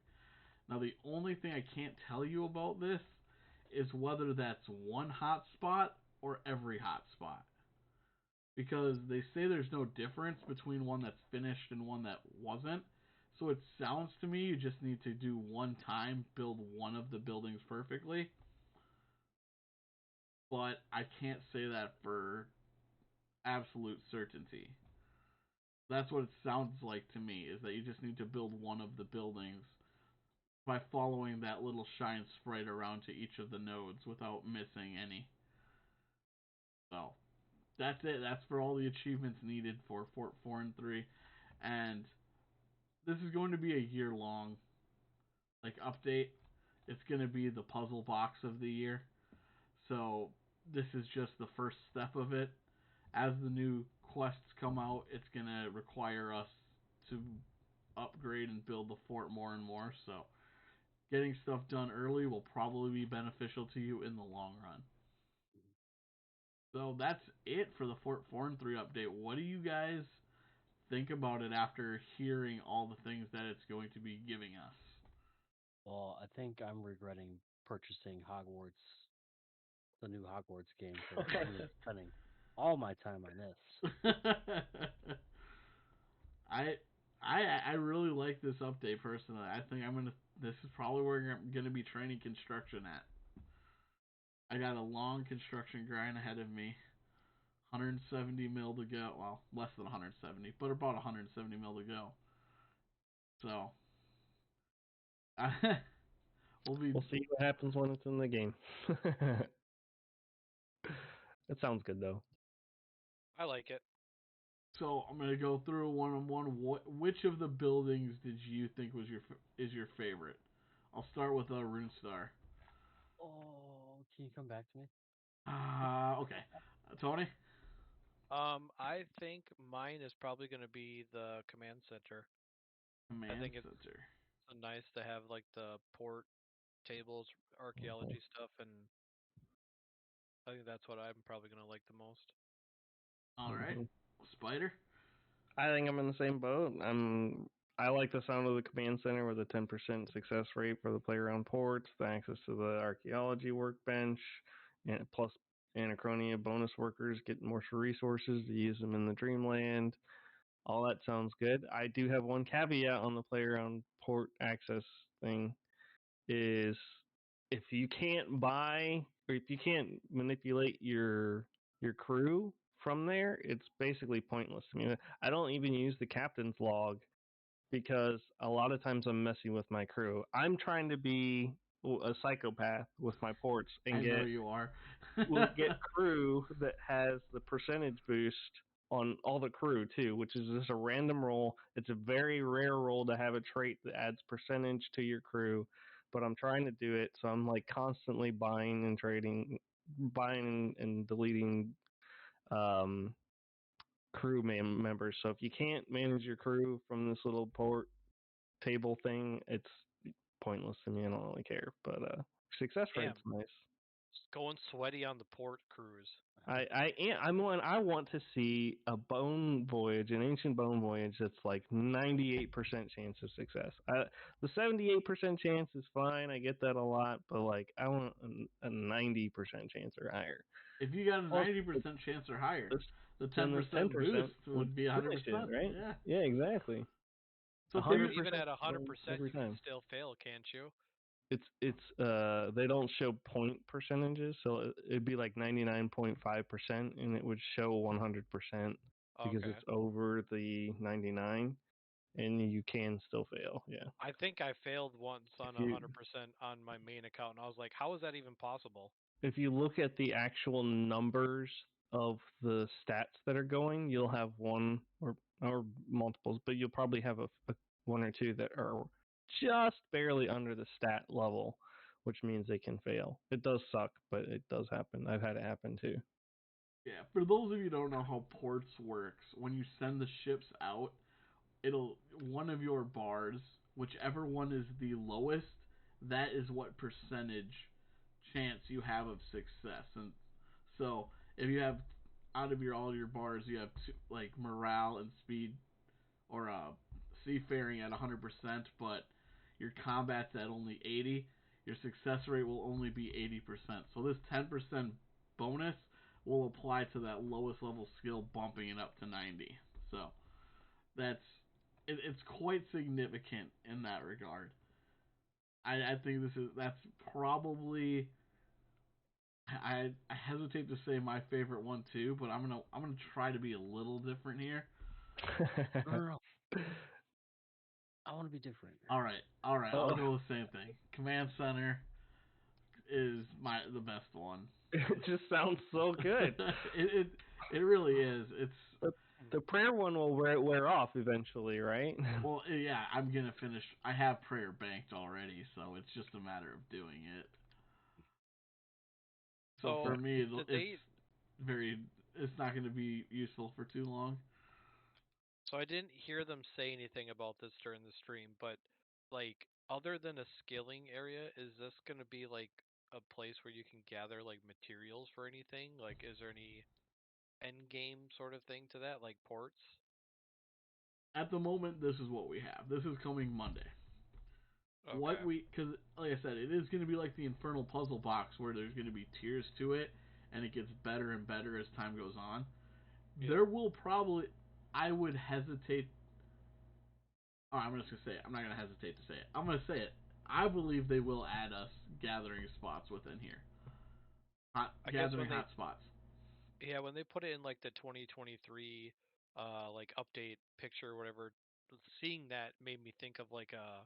Now the only thing I can't tell you about this is whether that's one hotspot or every hotspot. Because they say there's no difference between one that's finished and one that wasn't. So it sounds to me you just need to do one time, build one of the buildings perfectly. But I can't say that for absolute certainty. That's what it sounds like to me, is that you just need to build one of the buildings by following that little shine sprite around to each of the nodes without missing any. So, that's it. That's for all the achievements needed for Fort 4 and 3. And this is going to be a year-long update. It's going to be the puzzle box of the year. So, this is just the first step of it. As the new quests come out, it's going to require us to upgrade and build the fort more and more. So, getting stuff done early will probably be beneficial to you in the long run. So that's it for the Fort 4 and 3 update. What do you guys think about it after hearing all the things that it's going to be giving us? Well, I think I'm regretting purchasing the new Hogwarts game, because I'm gonna be spending all my time on this. I really like this update personally. I think this is probably where I'm gonna be training construction at. I got a long construction grind ahead of me. 170 mil to go. Well, less than 170, but about 170 mil to go. So We'll see what happens when it's in the game. That sounds good, though. I like it. So I'm gonna go through one. Which of the buildings did you think is your favorite? I'll start with Runestar. Oh, can you come back to me? Okay. Tony? I think mine is probably going to be the command center. Command I think center. it's nice to have like the port tables, archaeology stuff, and I think that's what I'm probably going to like the most. All right. Spider? I think I'm in the same boat. I like the sound of the command center with a 10% success rate for the playground ports, the access to the archaeology workbench, and plus Anachronia bonus workers get more resources to use them in the Dreamland. All that sounds good. I do have one caveat on the playground port access thing is if you can't buy or if you can't manipulate your crew from there, it's basically pointless. I mean, I don't even use the captain's log because a lot of times I'm messing with my crew. I'm trying to be a psychopath with my ports and know you are. get crew that has the percentage boost on all the crew too, which is just a random roll. It's a very rare roll to have a trait that adds percentage to your crew, but I'm trying to do it, so I'm like constantly buying and trading, buying and deleting crew members. So if you can't manage your crew from this little port table thing, it's pointless to me. I don't really care, but success rate's nice. Going sweaty on the port cruise. I want to see a bone voyage, an ancient bone voyage that's like 98% chance of success. The 78% chance is fine. I get that a lot, but like I want a 90% chance or higher. If you got a 90% chance or higher, the 10% boost would be 100%, right? Yeah. Yeah, exactly. So even at 100%, you can still fail, can't you? It's they don't show point percentages, so it'd be like 99.5%, and it would show 100% because it's over the 99, and you can still fail. Yeah. I think I failed once on 100% on my main account, and I was like, how is that even possible? If you look at the actual numbers of the stats that are going, you'll have one or multiples, but you'll probably have a one or two that are just barely under the stat level, which means they can fail. It does suck, but it does happen. I've had it happen too. Yeah, for those of you who don't know how ports works, when you send the ships out, one of your bars, whichever one is the lowest, that is what percentage chance you have of success. And so if you have out of all your bars, you have like morale and speed or seafaring at 100%, but your combat's at only 80, your success rate will only be 80%. So this 10% bonus will apply to that lowest level skill, bumping it up to 90. So it's quite significant in that regard. I think that's probably I hesitate to say my favorite one too, but I'm gonna try to be a little different here. No. I want to be different. All right. I'll go with the same thing. Command Center is the best one. It just sounds so good. it really is. It's the prayer one will wear off eventually, right? Well, yeah, I'm gonna finish. I have prayer banked already, so it's just a matter of doing it. So for me, it's not going to be useful for too long. So I didn't hear them say anything about this during the stream, but like other than a skilling area, is this going to be like a place where you can gather like materials for anything? Like, is there any end game sort of thing to that, like ports? At the moment, this is what we have. This is coming Monday. Okay. Because like I said, it is going to be like the Infernal Puzzle Box, where there's going to be tiers to it, and it gets better and better as time goes on. Yeah. There will probably, I would hesitate. Oh, I'm just gonna say it. I'm not gonna hesitate to say it. I'm gonna say it. I believe they will add us gathering spots within here. Gathering hot spots. Yeah, when they put it in like the 2023 like update picture or whatever, seeing that made me think of like a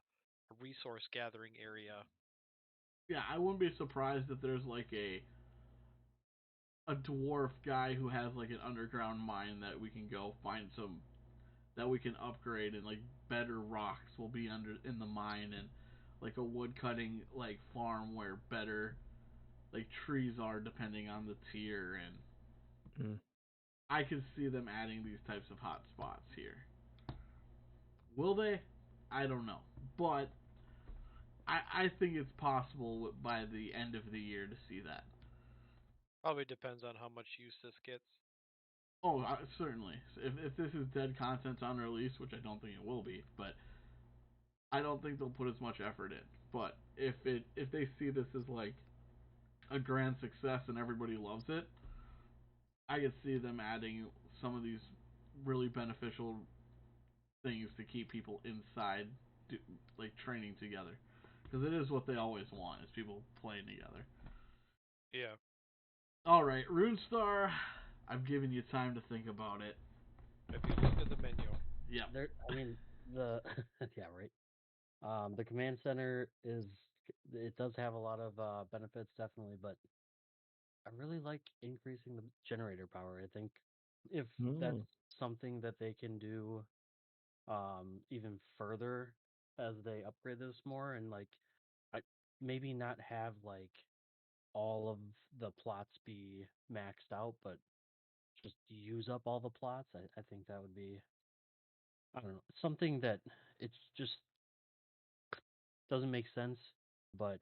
resource gathering area. Yeah, I wouldn't be surprised if there's like a dwarf guy who has like an underground mine that we can go find some that we can upgrade, and like better rocks will be under in the mine, and like a wood cutting like farm where better like trees are depending on the tier, and I could see them adding these types of hot spots here. Will they? I don't know, but I think it's possible by the end of the year to see that. Probably depends on how much use this gets. Oh, certainly. If this is dead content on release, which I don't think it will be, but I don't think they'll put as much effort in. But if they see this as like a grand success and everybody loves it, I could see them adding some of these really beneficial things to keep people inside, like training together, because it is what they always want is people playing together. Yeah. All right, RuneStar. I've given you time to think about it. If you look at the menu. Yeah. I mean the yeah, right. The command center it does have a lot of benefits definitely, but I really like increasing the generator power. I think if that's something that they can do even further as they upgrade this more, and like maybe not have like all of the plots be maxed out, but just use up all the plots. I think that would be, I don't know, something that it's just doesn't make sense, but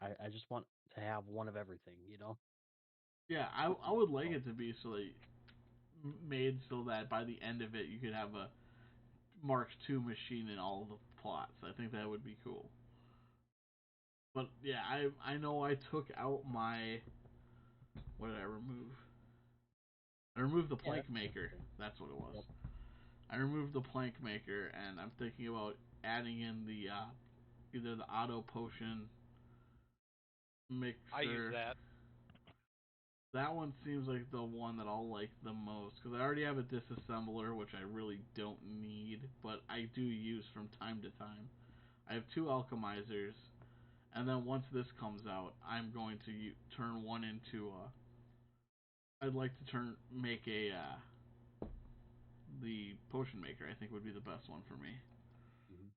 I just want to have one of everything, you know? Yeah, I would like it to be so like made so that by the end of it you could have a Mark II machine in all the plots. I think that would be cool. But yeah, I know I took out my, what did I remove? I removed the plank maker. That's what it was. Yep. I removed the plank maker, and I'm thinking about adding in the either the auto potion mixer. I use that. That one seems like the one that I'll like the most, because I already have a disassembler, which I really don't need, but I do use from time to time. I have 2 alchemizers, and then once this comes out, I'm going to turn one into I'd like to make a the potion maker. I think would be the best one for me. Mm-hmm.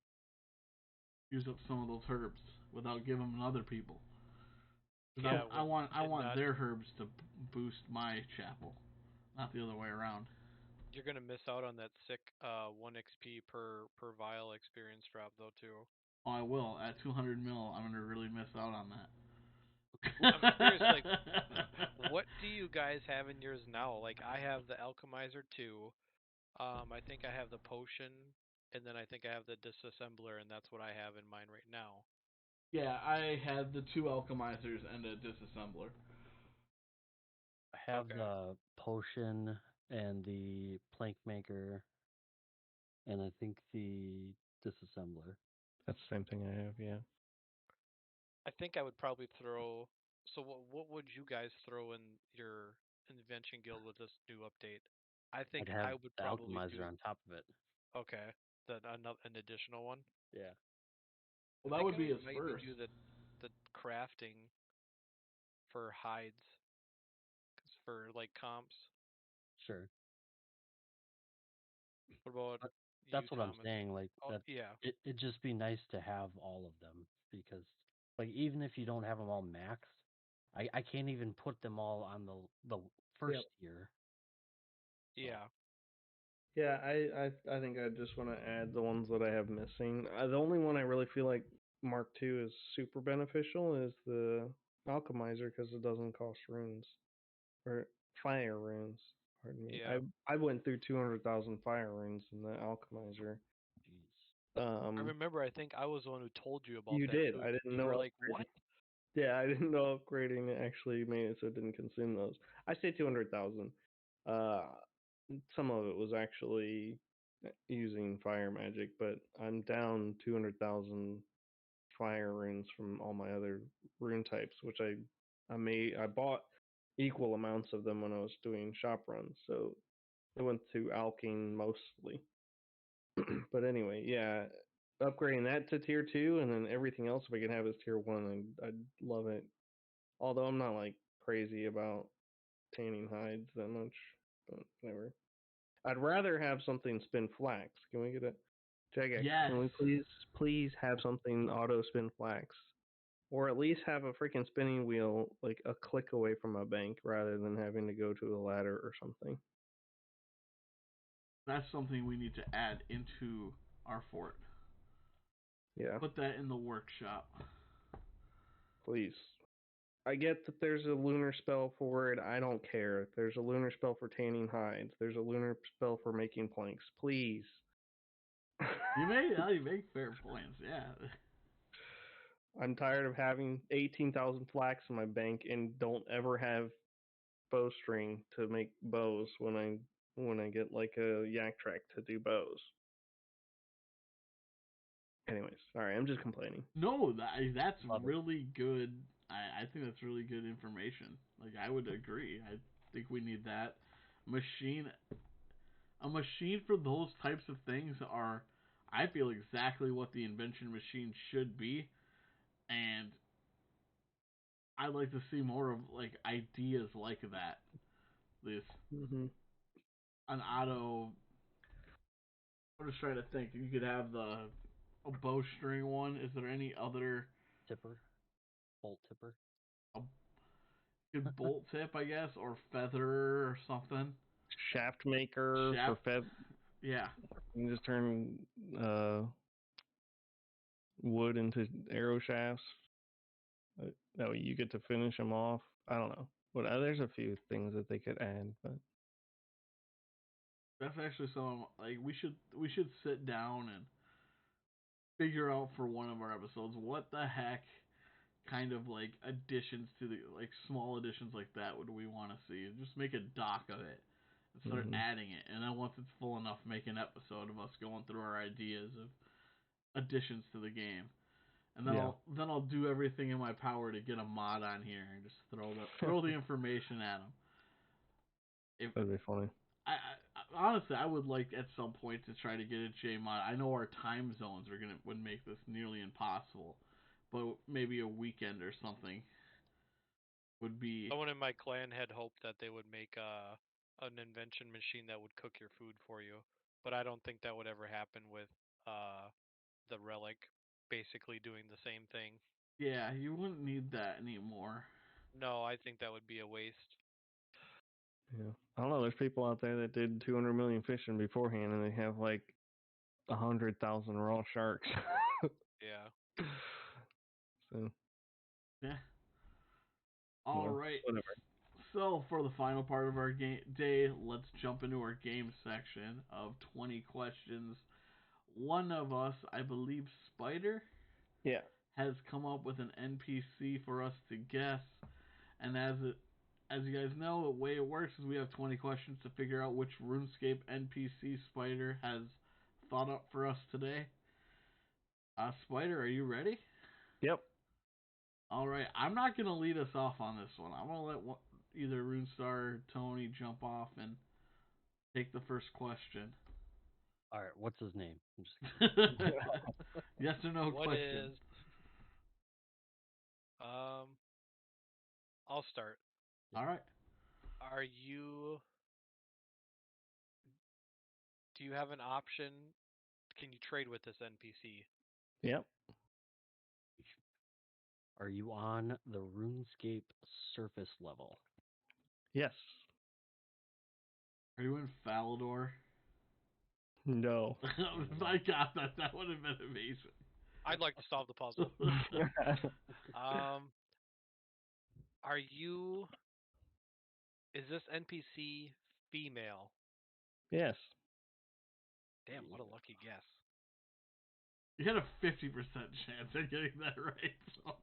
Use up some of those herbs without giving them to other people. Yeah, I want their herbs to boost my chapel, not the other way around. You're gonna miss out on that sick 1 XP per vial experience drop though too. Oh, I will. At 200 mil, I'm gonna really miss out on that. I'm curious, like, what do you guys have in yours now? Like, I have the Alchemizer 2. I think I have the potion, and then I think I have the disassembler, and that's what I have in mine right now. Yeah, I had the 2 alchemizers and a disassembler. I have the potion and the plank maker, and I think the disassembler. That's the same thing I have, yeah. I think I would probably throw. So what would you guys throw in your invention guild with this new update? I think I'd have I would the probably alchemizer on top of it. Okay, an additional one. Yeah. Well, that would be his first. Do the crafting for hides, for like comps. Sure. What about but that's what Thomas? I'm saying. Like that. Yeah. It'd just be nice to have all of them, because like even if you don't have them all maxed, I can't even put them all on the first tier. Yeah. Yeah, I think I just want to add the ones that I have missing. The only one I really feel like Mark II is super beneficial is the Alchemizer, because it doesn't cost runes or fire runes. Pardon me. Yeah. I went through 200,000 fire runes in the Alchemizer. Jeez. I remember. I think I was the one who told you about that. You did. Too. I didn't you know. You were like, what? Yeah, I didn't know upgrading it actually made it so it didn't consume those. I say 200,000. Some of it was actually using fire magic, but I'm down 200,000 fire runes from all my other rune types, which I bought equal amounts of them when I was doing shop runs, so I went to alking mostly. But anyway, yeah, upgrading that to tier 2, and then everything else if I can have as tier 1, I'd love it. Although I'm not like crazy about tanning hides that much, but whatever. I'd rather have something spin flax. Can we get a Jagex? Yes. Can we please have something auto spin flax, or at least have a freaking spinning wheel like a click away from a bank rather than having to go to a ladder or something. That's something we need to add into our fort. Yeah. Put that in the workshop. Please. I get that there's a lunar spell for it. I don't care. There's a lunar spell for tanning hides. There's a lunar spell for making planks. Please. You make fair points, yeah. I'm tired of having 18,000 flax in my bank and don't ever have bowstring to make bows when I get like a yak track to do bows. Anyways, sorry, I'm just complaining. No, that's Love it. really good. I think that's really good information. Like, I would agree. I think we need that. A machine for those types of things are, I feel, exactly what the invention machine should be. And I'd like to see more of, like, ideas like that. This, Mm-hmm. an auto. I'm just trying to think. You could have a bowstring one. Is there any other Tipper, bolt tipper. a good bolt tip, I guess, or feather or something? Shaft maker for feather. Yeah. You can just turn wood into arrow shafts. That way you get to finish them off. I don't know. But there's a few things that they could add, but That's actually something like we should sit down and figure out for one of our episodes what the heck kind of like additions to the like small additions like that would we want to see. Just make a doc of it and start adding it, and then once it's full enough, make an episode of us going through our ideas of additions to the game. And then I'll do everything in my power to get a mod on here and just throw the information at them. That'd be funny. I honestly, I would like at some point to try to get a J mod. I know our time zones would make this nearly impossible, but maybe a weekend or something would be. Someone in my clan had hoped that they would make an invention machine that would cook your food for you, but I don't think that would ever happen with the relic basically doing the same thing. Yeah, you wouldn't need that anymore. No, I think that would be a waste. Yeah, I don't know. There's people out there that did 200 million fishing beforehand, and they have like 100,000 raw sharks. Yeah. So. Yeah. All right. Whatever. So for the final part of our day, let's jump into our game section of 20 questions. One of us, I believe Spider, has come up with an NPC for us to guess, and as you guys know, the way it works is we have 20 questions to figure out which RuneScape NPC Spider has thought up for us today. Spider, are you ready? Yep. All right, I'm not gonna lead us off on this one. I'm gonna let either Runestar or Tony jump off and take the first question. All right, what's his name? Yes or no What question. is? I'll start. All right. Do you have an option? Can you trade with this NPC? Yep. Are you on the RuneScape surface level? Yes. Are you in Falador? No. My God, that would have been amazing. I'd like to solve the puzzle. Are you? Is this NPC female? Yes. Damn, what a lucky guess. You had a 50% chance of getting that right. Oh,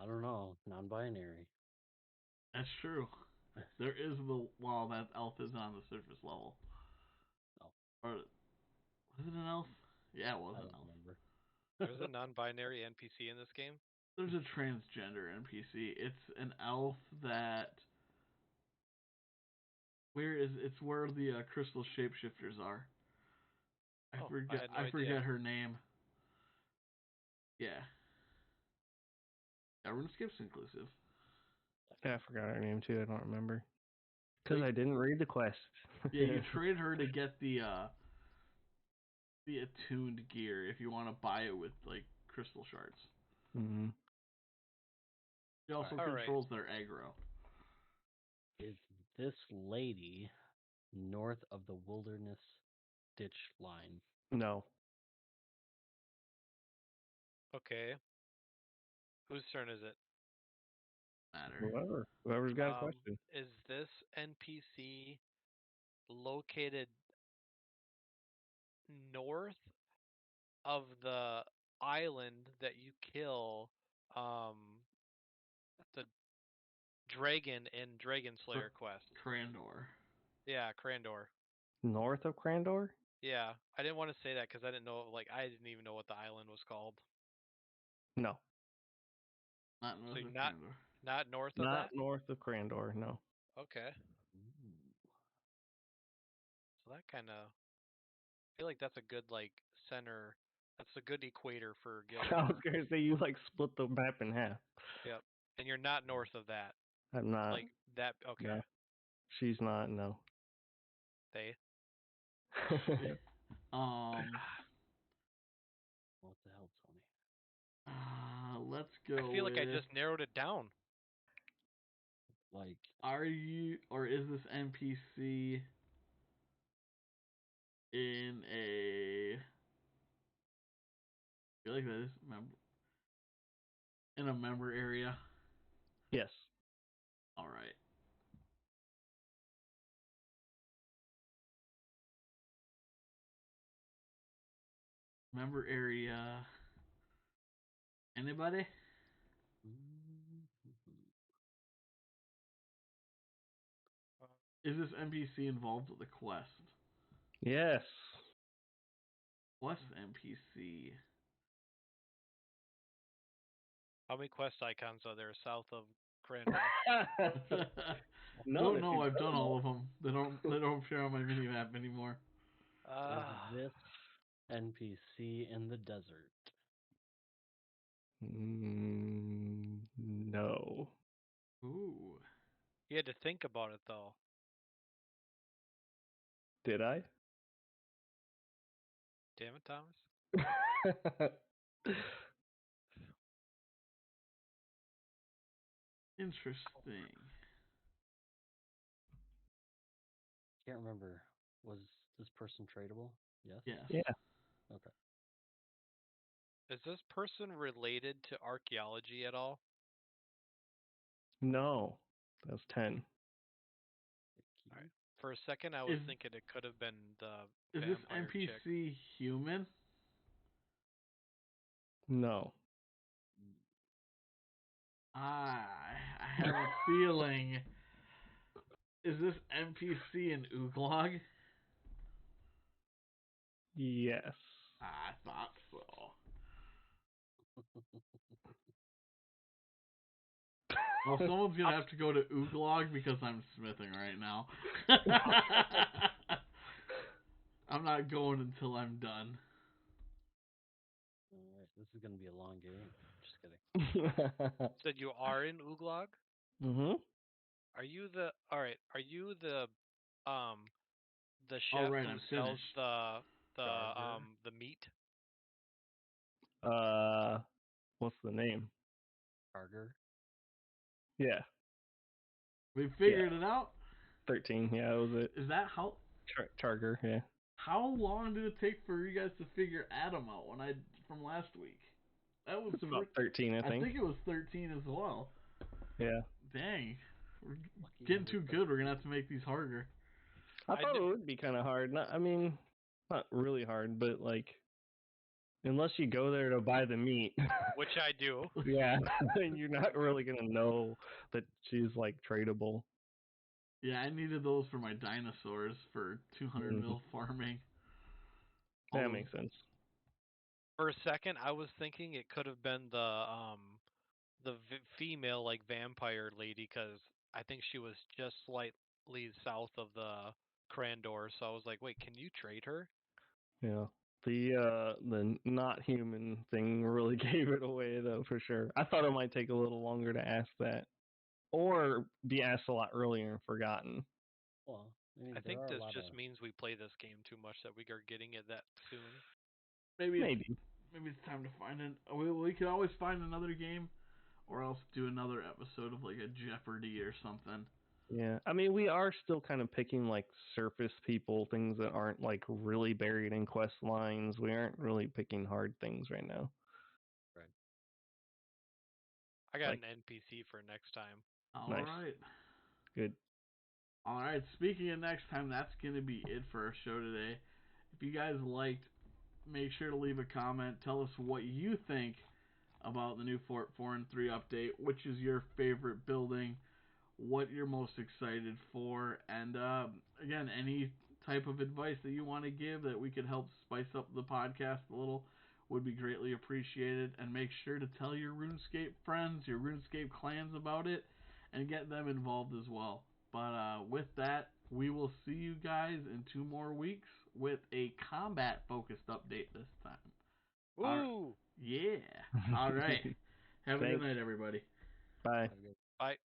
I don't know. Non-binary. That's true. There is that elf is on the surface level. Oh. Or was it an elf? Yeah, it was I an don't elf. remember. There's a non-binary NPC in this game? There's a transgender NPC. It's an elf that it's where the crystal shapeshifters are. I forget her name. Yeah. Yeah, RuneScape's inclusive. Yeah, I forgot her name too. I don't remember. Because I didn't read the quest. Yeah, you trade her to get the attuned gear if you want to buy it with like crystal shards. Mm-hmm. She also controls their aggro. Is this lady north of the wilderness ditch line? No. Okay. Whose turn is it? Matter. Whoever's got a question. Is this NPC located north of the island that you kill the dragon in Dragon Slayer quest? Crandor. Yeah, Crandor. North of Crandor? Yeah, I didn't want to say that because I didn't know. Like, I didn't even know what the island was called. No. Not north So of Crandor. Not north of Not that. north of Crandor. No. Okay. Ooh. So that kind of. I feel like that's a good like center. That's a good equator for Guild I was War. gonna say you like split the map in half. Yep. And you're not north of that. I'm not. Like that. Okay. No. She's not. No. They. What the hell, Tony? Let's go. I feel like I just narrowed it down. Like, are you or is this NPC in a? I feel like that is in a member area. Yes. All right. Member area. Anybody? Is this NPC involved with the quest? Yes. Quest NPC. How many quest icons are there south of Crandor? Don't know. I've done all of them. They don't appear on my mini map anymore. is this NPC in the desert? No. Ooh. You had to think about it though. Did I? Damn it, Thomas. Interesting. Can't remember. Was this person tradable? Yes. Yes. Yeah. Okay. Is this person related to archaeology at all? No. That's 10. All right. For a second, I was thinking it could have been the Is this vampire NPC chick. human? No. I have a feeling. Is this NPC in Ooglog? Yes. I thought so. Well, someone's gonna have to go to Ooglog because I'm smithing right now. I'm not going until I'm done. All right. This is gonna be a long game. Just kidding. Said you are in Ooglog? Mhm. Are you the the All chef right, who I'm sells finished. the meat? What's the name? Carger. Yeah. We figured it out. 13. Yeah, that was it. Is that how? Charger. Yeah. How long did it take for you guys to figure Adam out from last week? That was It's about 13, I think. I think it was 13 as well. Yeah. Dang, we're getting too good. We're gonna have to make these harder. I thought it would be kind of hard. Not really hard, but like, unless you go there to buy the meat, which I do. Yeah, then you're not really gonna know that she's like tradable. Yeah, I needed those for my dinosaurs for 200 mil farming. That makes sense. For a second, I was thinking it could have been the female like vampire lady because I think she was just slightly south of the Crandor. So I was like, wait, can you trade her? Yeah. The not human thing really gave it away, though, for sure. I thought it might take a little longer to ask that, or be asked a lot earlier and forgotten. Well, I mean, I think there are this a lot just of... means we play this game too much that we are getting it that soon. Maybe Maybe. it's time to find it. We could always find another game, or else do another episode of like a Jeopardy or something. Yeah, I mean, we are still kind of picking like surface people, things that aren't like really buried in quest lines. We aren't really picking hard things right now. Right. I got Like- an NPC for next time. All Nice. right. Good. All right. Speaking of next time, that's going to be it for our show today. If you guys liked, make sure to leave a comment. Tell us what you think about the new Fort 4 and 3 update. Which is your favorite building? What you're most excited for? And again, any type of advice that you want to give that we could help spice up the podcast a little would be greatly appreciated. And make sure to tell your RuneScape friends, your RuneScape clans about it, and get them involved as well. But with that, we will see you guys in 2 more weeks with a combat-focused update this time. Woo! Yeah. All right. Have a good Thanks. night, everybody. Bye. Have a good... Bye.